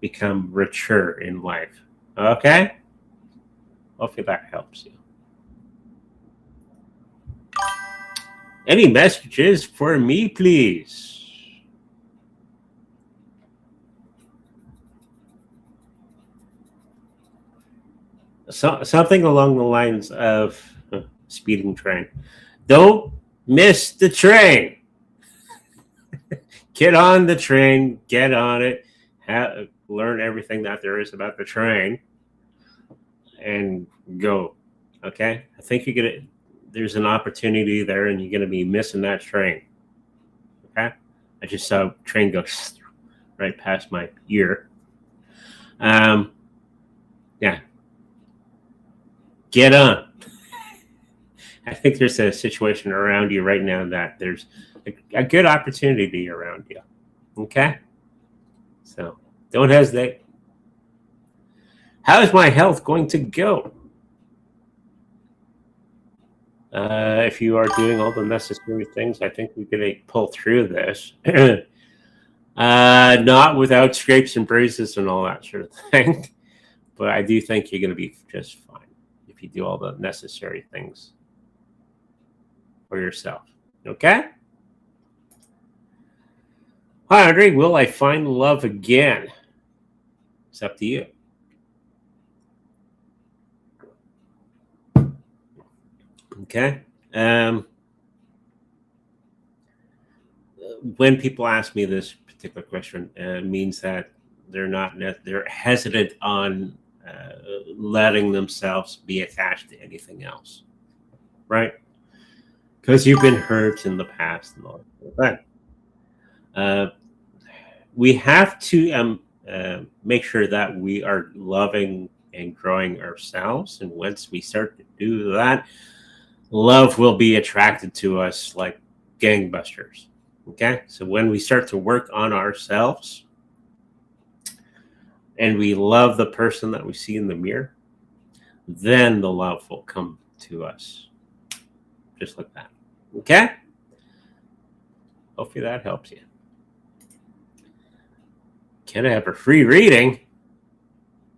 become richer in life. Okay? Hopefully that helps you. Any messages for me, please? Something along the lines of speeding train. Don't miss the train. Get on the train. Get on it. Learn everything that there is about the train, and go. Okay, I think there's an opportunity there, and you're gonna be missing that train. Okay, I just saw a train go right past my ear. Yeah. Get on. I think there's a situation around you right now that there's a good opportunity around you. Okay? So don't hesitate. How is my health going to go? If you are doing all the necessary things, I think we're going to pull through this. Not without scrapes and bruises and all that sort of thing. But I do think you're going to be just fine if you do all the necessary things for yourself. Okay? Hi, Andre. Will I find love again? It's up to you. Okay. When people ask me this particular question, it means that they're hesitant on letting themselves be attached to anything else, right? Because you've been hurt in the past and all that. We have to make sure that we are loving and growing ourselves, and once we start to do that, love will be attracted to us like gangbusters. Okay, so when we start to work on ourselves and we love the person that we see in the mirror, then the love will come to us just like that. Okay, hopefully that helps you. Can I have a free reading?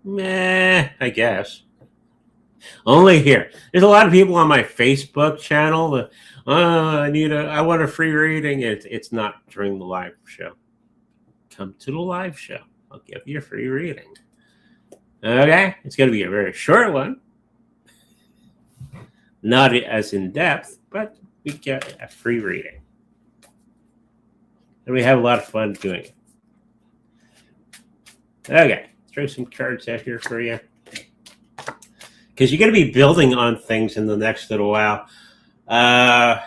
Meh, I guess. Only here. There's a lot of people on my Facebook channel that, I want a free reading. It's not during the live show. Come to the live show. I'll give you a free reading. Okay? It's going to be a very short one. Not as in depth, but we get a free reading. And we have a lot of fun doing it. Okay. Let's throw some cards out here for you. Because you're going to be building on things in the next little while. And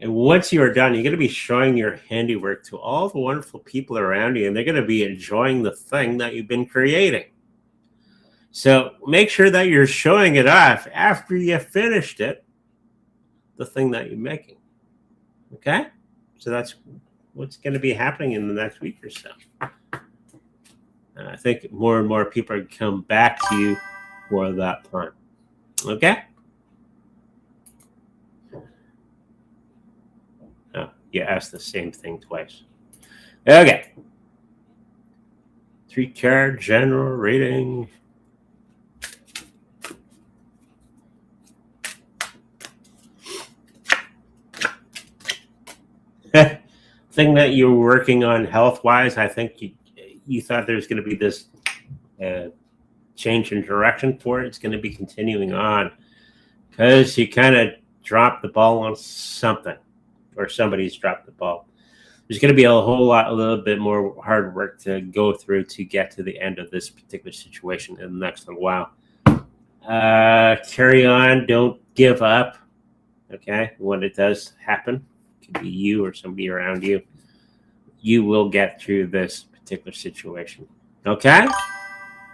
once you are done, you're going to be showing your handiwork to all the wonderful people around you, and they're going to be enjoying the thing that you've been creating. So make sure that you're showing it off after you finished it, the thing that you're making. Okay? So that's what's going to be happening in the next week or so. And I think more and more people are going to come back to you for that time. Okay? Oh, you asked the same thing twice. Okay. 3-card general reading. Thing that you're working on health-wise, I think you thought there's going to be this change in direction for it. It's going to be continuing on because you kind of dropped the ball on something, or somebody's dropped the ball. There's going to be a little bit more hard work to go through to get to the end of this particular situation in the next little while. Carry on. Don't give up. Okay. When it does happen, it could be you or somebody around you. You will get through this particular situation. Okay?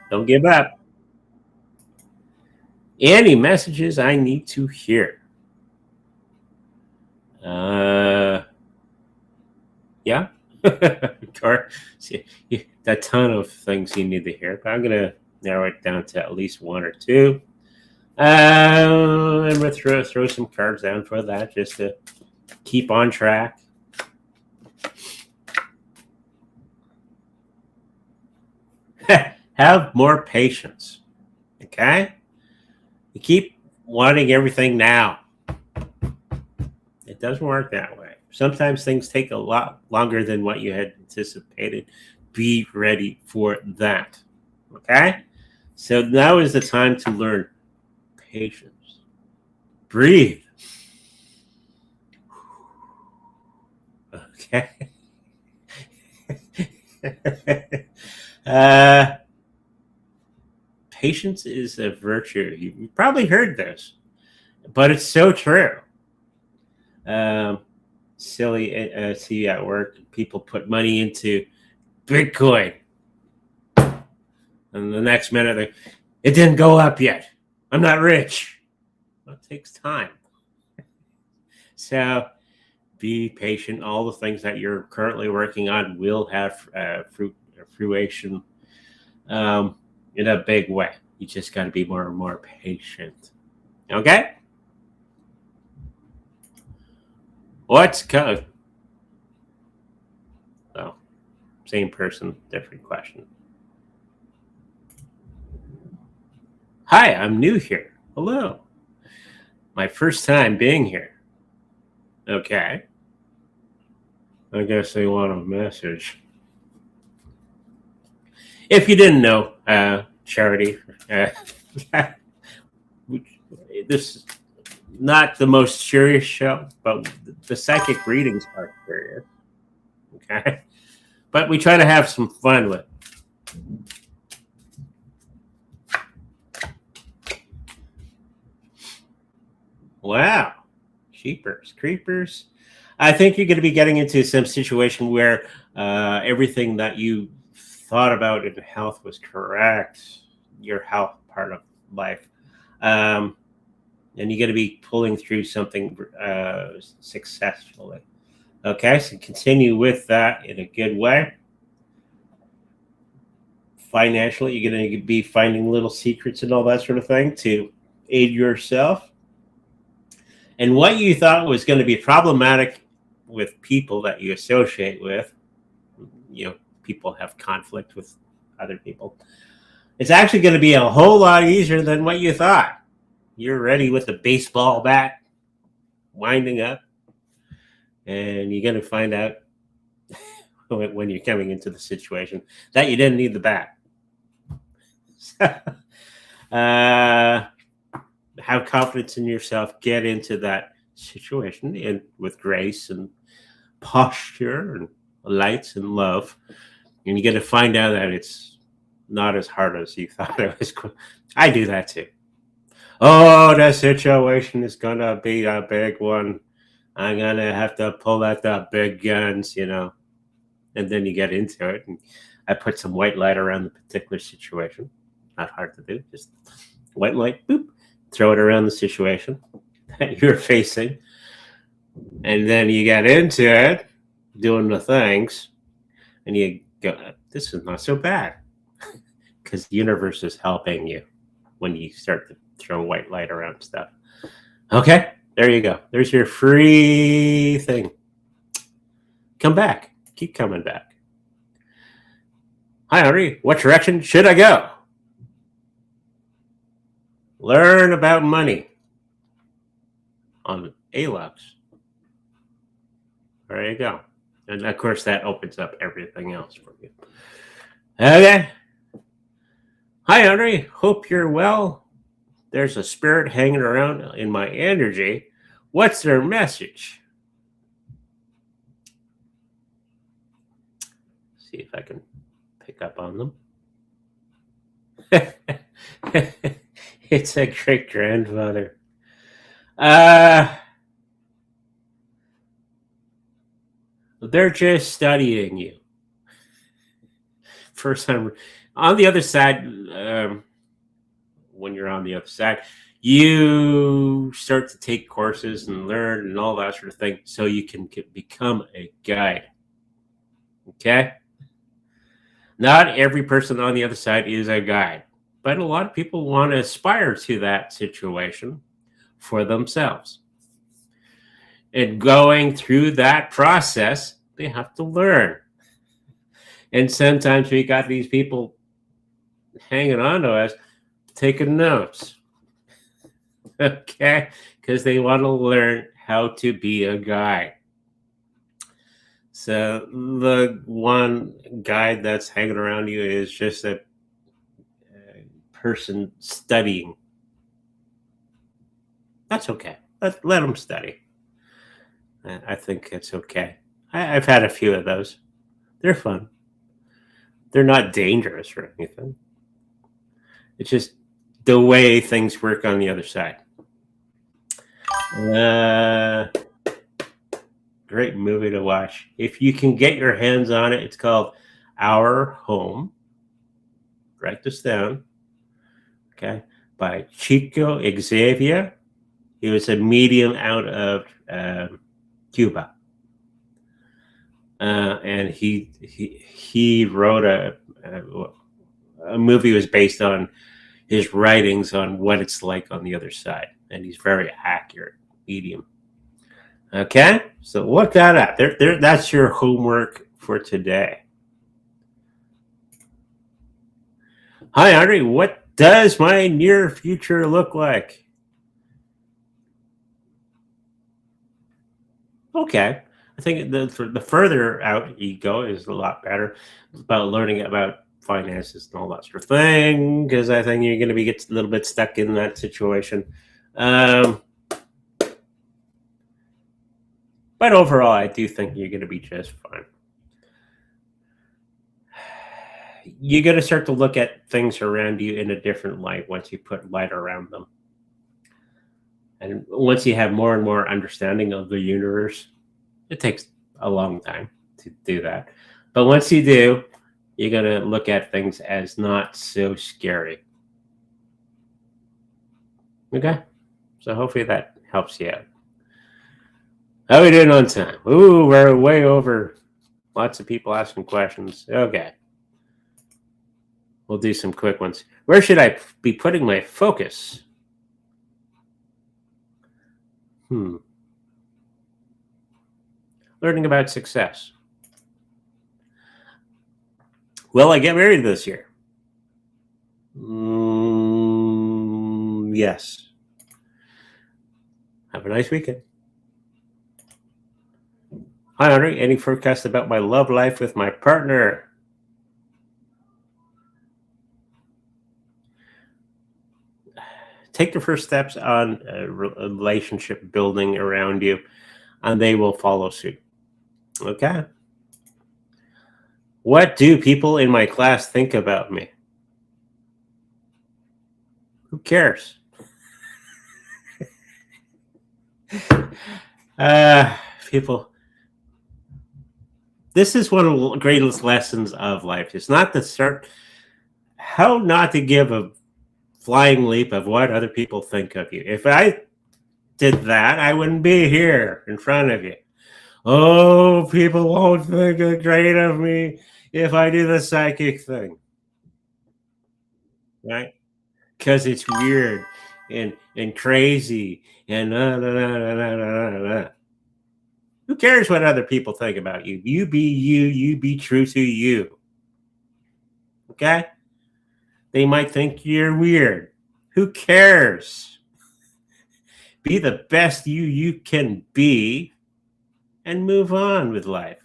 Don't give up. Any messages I need to hear? Yeah. A ton of things you need to hear, but I'm going to narrow it down to at least one or two. I'm going to throw some cards down for that just to keep on track. Have more patience. Okay? You keep wanting everything now. It doesn't work that way. Sometimes things take a lot longer than what you had anticipated. Be ready for that. Okay? So now is the time to learn patience. Breathe. Okay? Patience is a virtue. You've probably heard this, but it's so true. silly. See at work, people put money into Bitcoin, and the next minute, it didn't go up yet. I'm not rich. Well, it takes time. So be patient. All the things that you're currently working on will have fruition in a big way. You just got to be more and more patient. Okay? What's code? Oh, same person, different question. Hi, I'm new here. Hello. My first time being here. Okay. I guess they want a message. If you didn't know, Charity, this is not the most serious show, but the psychic readings are serious. Okay. But we try to have some fun with it. Wow. Sheepers, creepers. I think you're going to be getting into some situation where everything that you thought about in health was correct, your health part of life. And you're going to be pulling through something successfully. Okay, so continue with that in a good way. Financially, you're going to be finding little secrets and all that sort of thing to aid yourself. And what you thought was going to be problematic with people that you associate with, people have conflict with other people. It's actually going to be a whole lot easier than what you thought. You're ready with a baseball bat, winding up, and you're going to find out when you're coming into the situation that you didn't need the bat. Have confidence in yourself, get into that situation and with grace and posture and light and love, and you get to find out that it's not as hard as you thought it was. I do that too. Oh, the situation is gonna be a big one. I'm gonna have to pull out the big guns, and then you get into it, and I put some white light around the particular situation. Not hard to do, just white light, boop, throw it around the situation that you're facing. And then you get into it, doing the things, and you go, this is not so bad. Because the universe is helping you when you start to throw white light around stuff. Okay, there you go. There's your free thing. Come back. Keep coming back. Hi, Henry. What direction should I go? Learn about money on ALux. There you go. And of course, that opens up everything else for you. Okay. Hi, Andre. Hope you're well. There's a spirit hanging around in my energy. What's their message? See if I can pick up on them. It's a great grandfather. They're just studying you. First time on the other side, when you're on the other side, you start to take courses and learn and all that sort of thing so you can become a guide. Okay? Not every person on the other side is a guide, but a lot of people want to aspire to that situation for themselves. And going through that process, they have to learn. And sometimes we got these people hanging on to us, taking notes. Okay? Because they want to learn how to be a guide. So the one guide that's hanging around you is just a person studying. That's okay. Let them study. I think it's okay. I've had a few of those. They're fun. They're not dangerous or anything. It's just the way things work on the other side. Grant great movie to watch. If you can get your hands on it, it's called Our Home. Write this down. Okay. By Chico Xavier. He was a medium out of Cuba. And he wrote a movie was based on his writings on what it's like on the other side. And he's very accurate medium. Okay, so look that up. That's your homework for today. Hi, Andre. What does my near future look like? Okay. I think the further out you go is a lot better. It's about learning about finances and all that sort of thing, because I think you're going to get a little bit stuck in that situation. But overall, I do think you're going to be just fine. You're going to start to look at things around you in a different light once you put light around them. And once you have more and more understanding of the universe, it takes a long time to do that. But once you do, you're going to look at things as not so scary. Okay? So hopefully that helps you out. How are we doing on time? Ooh, we're way over. Lots of people asking questions. Okay. We'll do some quick ones. Where should I be putting my focus? Learning about success. Will I get married this year? Yes. Have a nice weekend. Hi, Andre. Any forecast about my love life with my partner? Take the first steps on a relationship building around you, and they will follow suit. Okay. What do people in my class think about me? Who cares? People. This is one of the greatest lessons of life. It's not to start how not to give a flying leap of what other people think of you. If I did that, I wouldn't be here in front of you. Oh, people won't think great of me if I do the psychic thing. Right? Because it's weird and crazy and Who cares what other people think about you? You be you. You be true to you. Okay? They might think you're weird. Who cares? Be the best you can be and move on with life.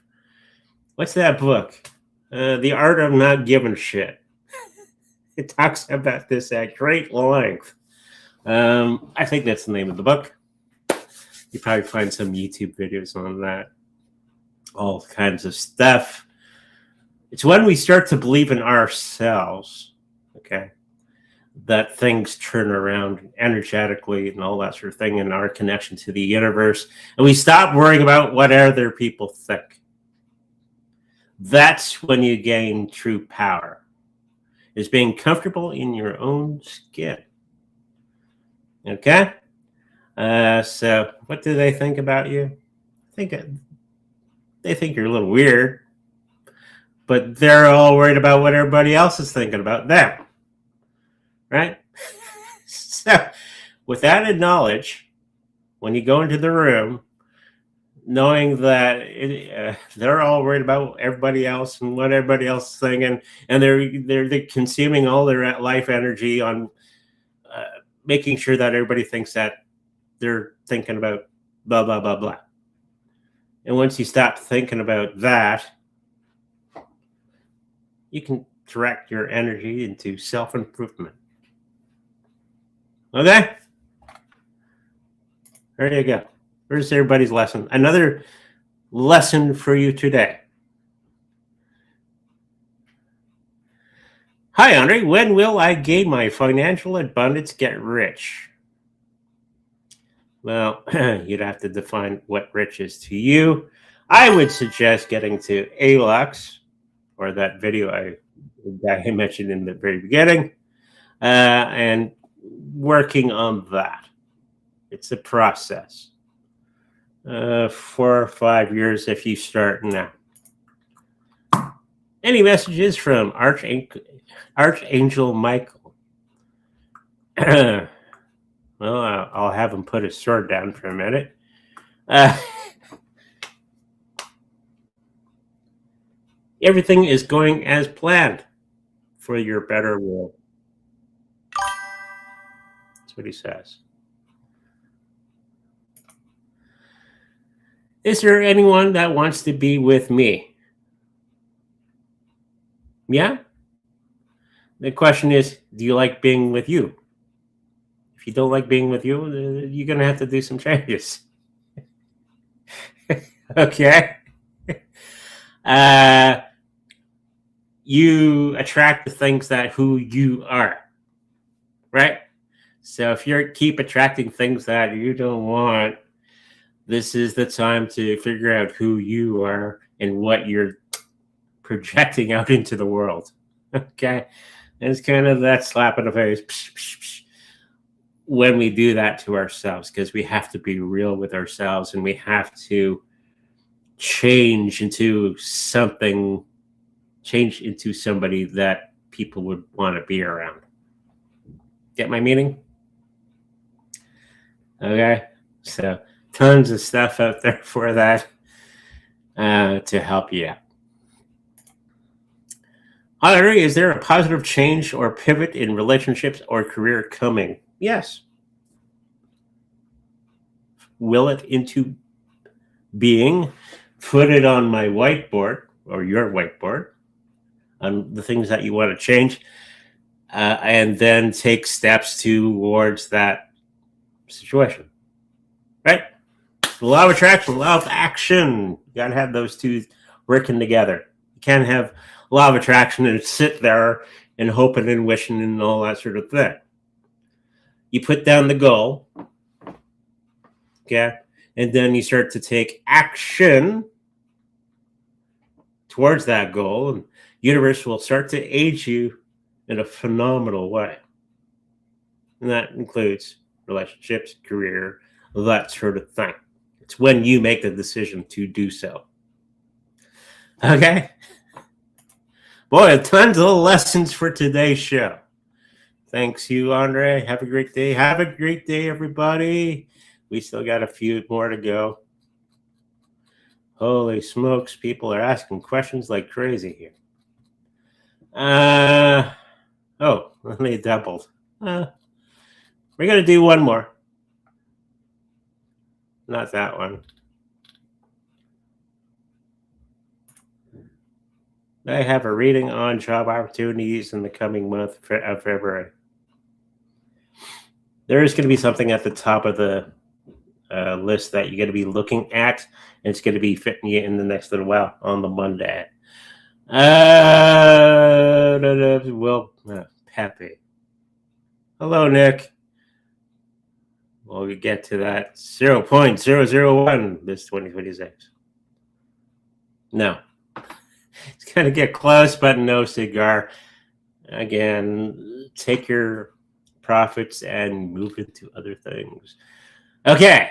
What's that book? The Art of Not Giving a Shit. It talks about this at great length. I think that's the name of the book. You probably find some YouTube videos on that. All kinds of stuff. It's when we start to believe in ourselves, okay, that things turn around energetically and all that sort of thing in our connection to the universe. And we stop worrying about what other people think. That's when you gain true power, is being comfortable in your own skin. Okay? So what do they think about you? They think you're a little weird, but they're all worried about what everybody else is thinking about them. Right? So with that knowledge, when you go into the room, knowing that they're all worried about everybody else and what everybody else is thinking, and they're consuming all their life energy on making sure that everybody thinks that they're thinking about blah, blah, blah, blah. And once you stop thinking about that, you can direct your energy into self-improvement. Okay? There you go. There's everybody's lesson. Another lesson for you today. Hi, Andre. When will I gain my financial abundance, get rich? Well, you'd have to define what rich is to you. I would suggest getting to ALUX, or that video I mentioned in the very beginning, and working on that. It's a process. 4 or 5 years if you start now. Any messages from Archangel Michael? Well, I'll have him put his sword down for a minute. Everything is going as planned for your better world. That's what he says. Is there anyone that wants to be with me? Yeah? The question is, do you like being with you? If you don't like being with you, you're going to have to do some changes. Okay? You attract the things that who you are, right? So if you keep attracting things that you don't want, this is the time to figure out who you are and what you're projecting out into the world. Okay? And it's kind of that slap in the face when we do that to ourselves, because we have to be real with ourselves and we have to change into somebody that people would want to be around. Get my meaning? Okay? So tons of stuff out there for that to help you out. Audrey, is there a positive change or pivot in relationships or career coming? Yes. Will it into being? Put it on my whiteboard or your whiteboard on the things that you want to change, and then take steps towards that situation. Right? The law of attraction, law of action. You got to have those two working together. You can't have law of attraction and sit there and hoping and wishing and all that sort of thing. You put down the goal, okay, and then you start to take action towards that goal, and the universe will start to aid you in a phenomenal way. And that includes relationships, career, that sort of thing. It's when you make the decision to do so. Okay? Boy, tons of lessons for today's show. Thanks you, Andre. Have a great day. Have a great day, everybody. We still got a few more to go. Holy smokes, people are asking questions like crazy here. Oh, they doubled. We're going to do one more. Not that one. I have a reading on job opportunities in the coming month of February. There is going to be something at the top of the list that you're going to be looking at, and it's going to be fitting you in the next little while on the Monday. Pepe. Hello, Nick. We'll get to that 0.001 this 2026. No. It's going to get close, but no cigar. Again, take your profits and move into other things. Okay.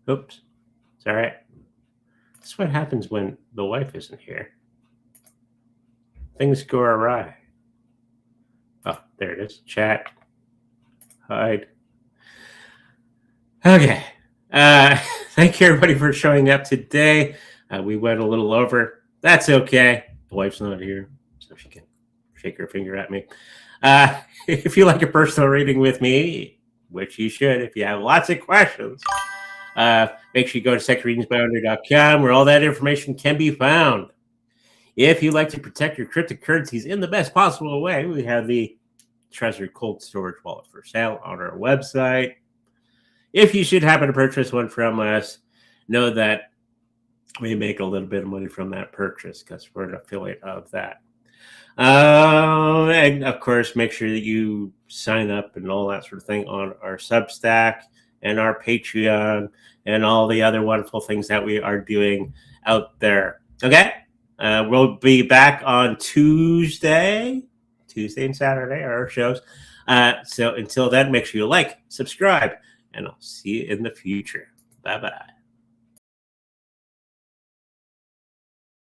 Oops. It's all right. That's what happens when the wife isn't here. Things go awry. Oh, there it is. Chat. Hide. Okay. Thank you, everybody, for showing up today. We went a little over. That's okay. The wife's not here, so she can shake her finger at me. If you like a personal reading with me, which you should if you have lots of questions, make sure you go to secretreadingsbyandre.com where all that information can be found. If you like to protect your cryptocurrencies in the best possible way, we have the Trezor cold storage wallet for sale on our website. If you should happen to purchase one from us, know that we make a little bit of money from that purchase because we're an affiliate of that. And of course, make sure that you sign up and all that sort of thing on our Substack and our Patreon and all the other wonderful things that we are doing out there. Okay? We'll be back on Tuesday and Saturday are our shows. So until then, make sure you like, subscribe, and I'll see you in the future. Bye-bye.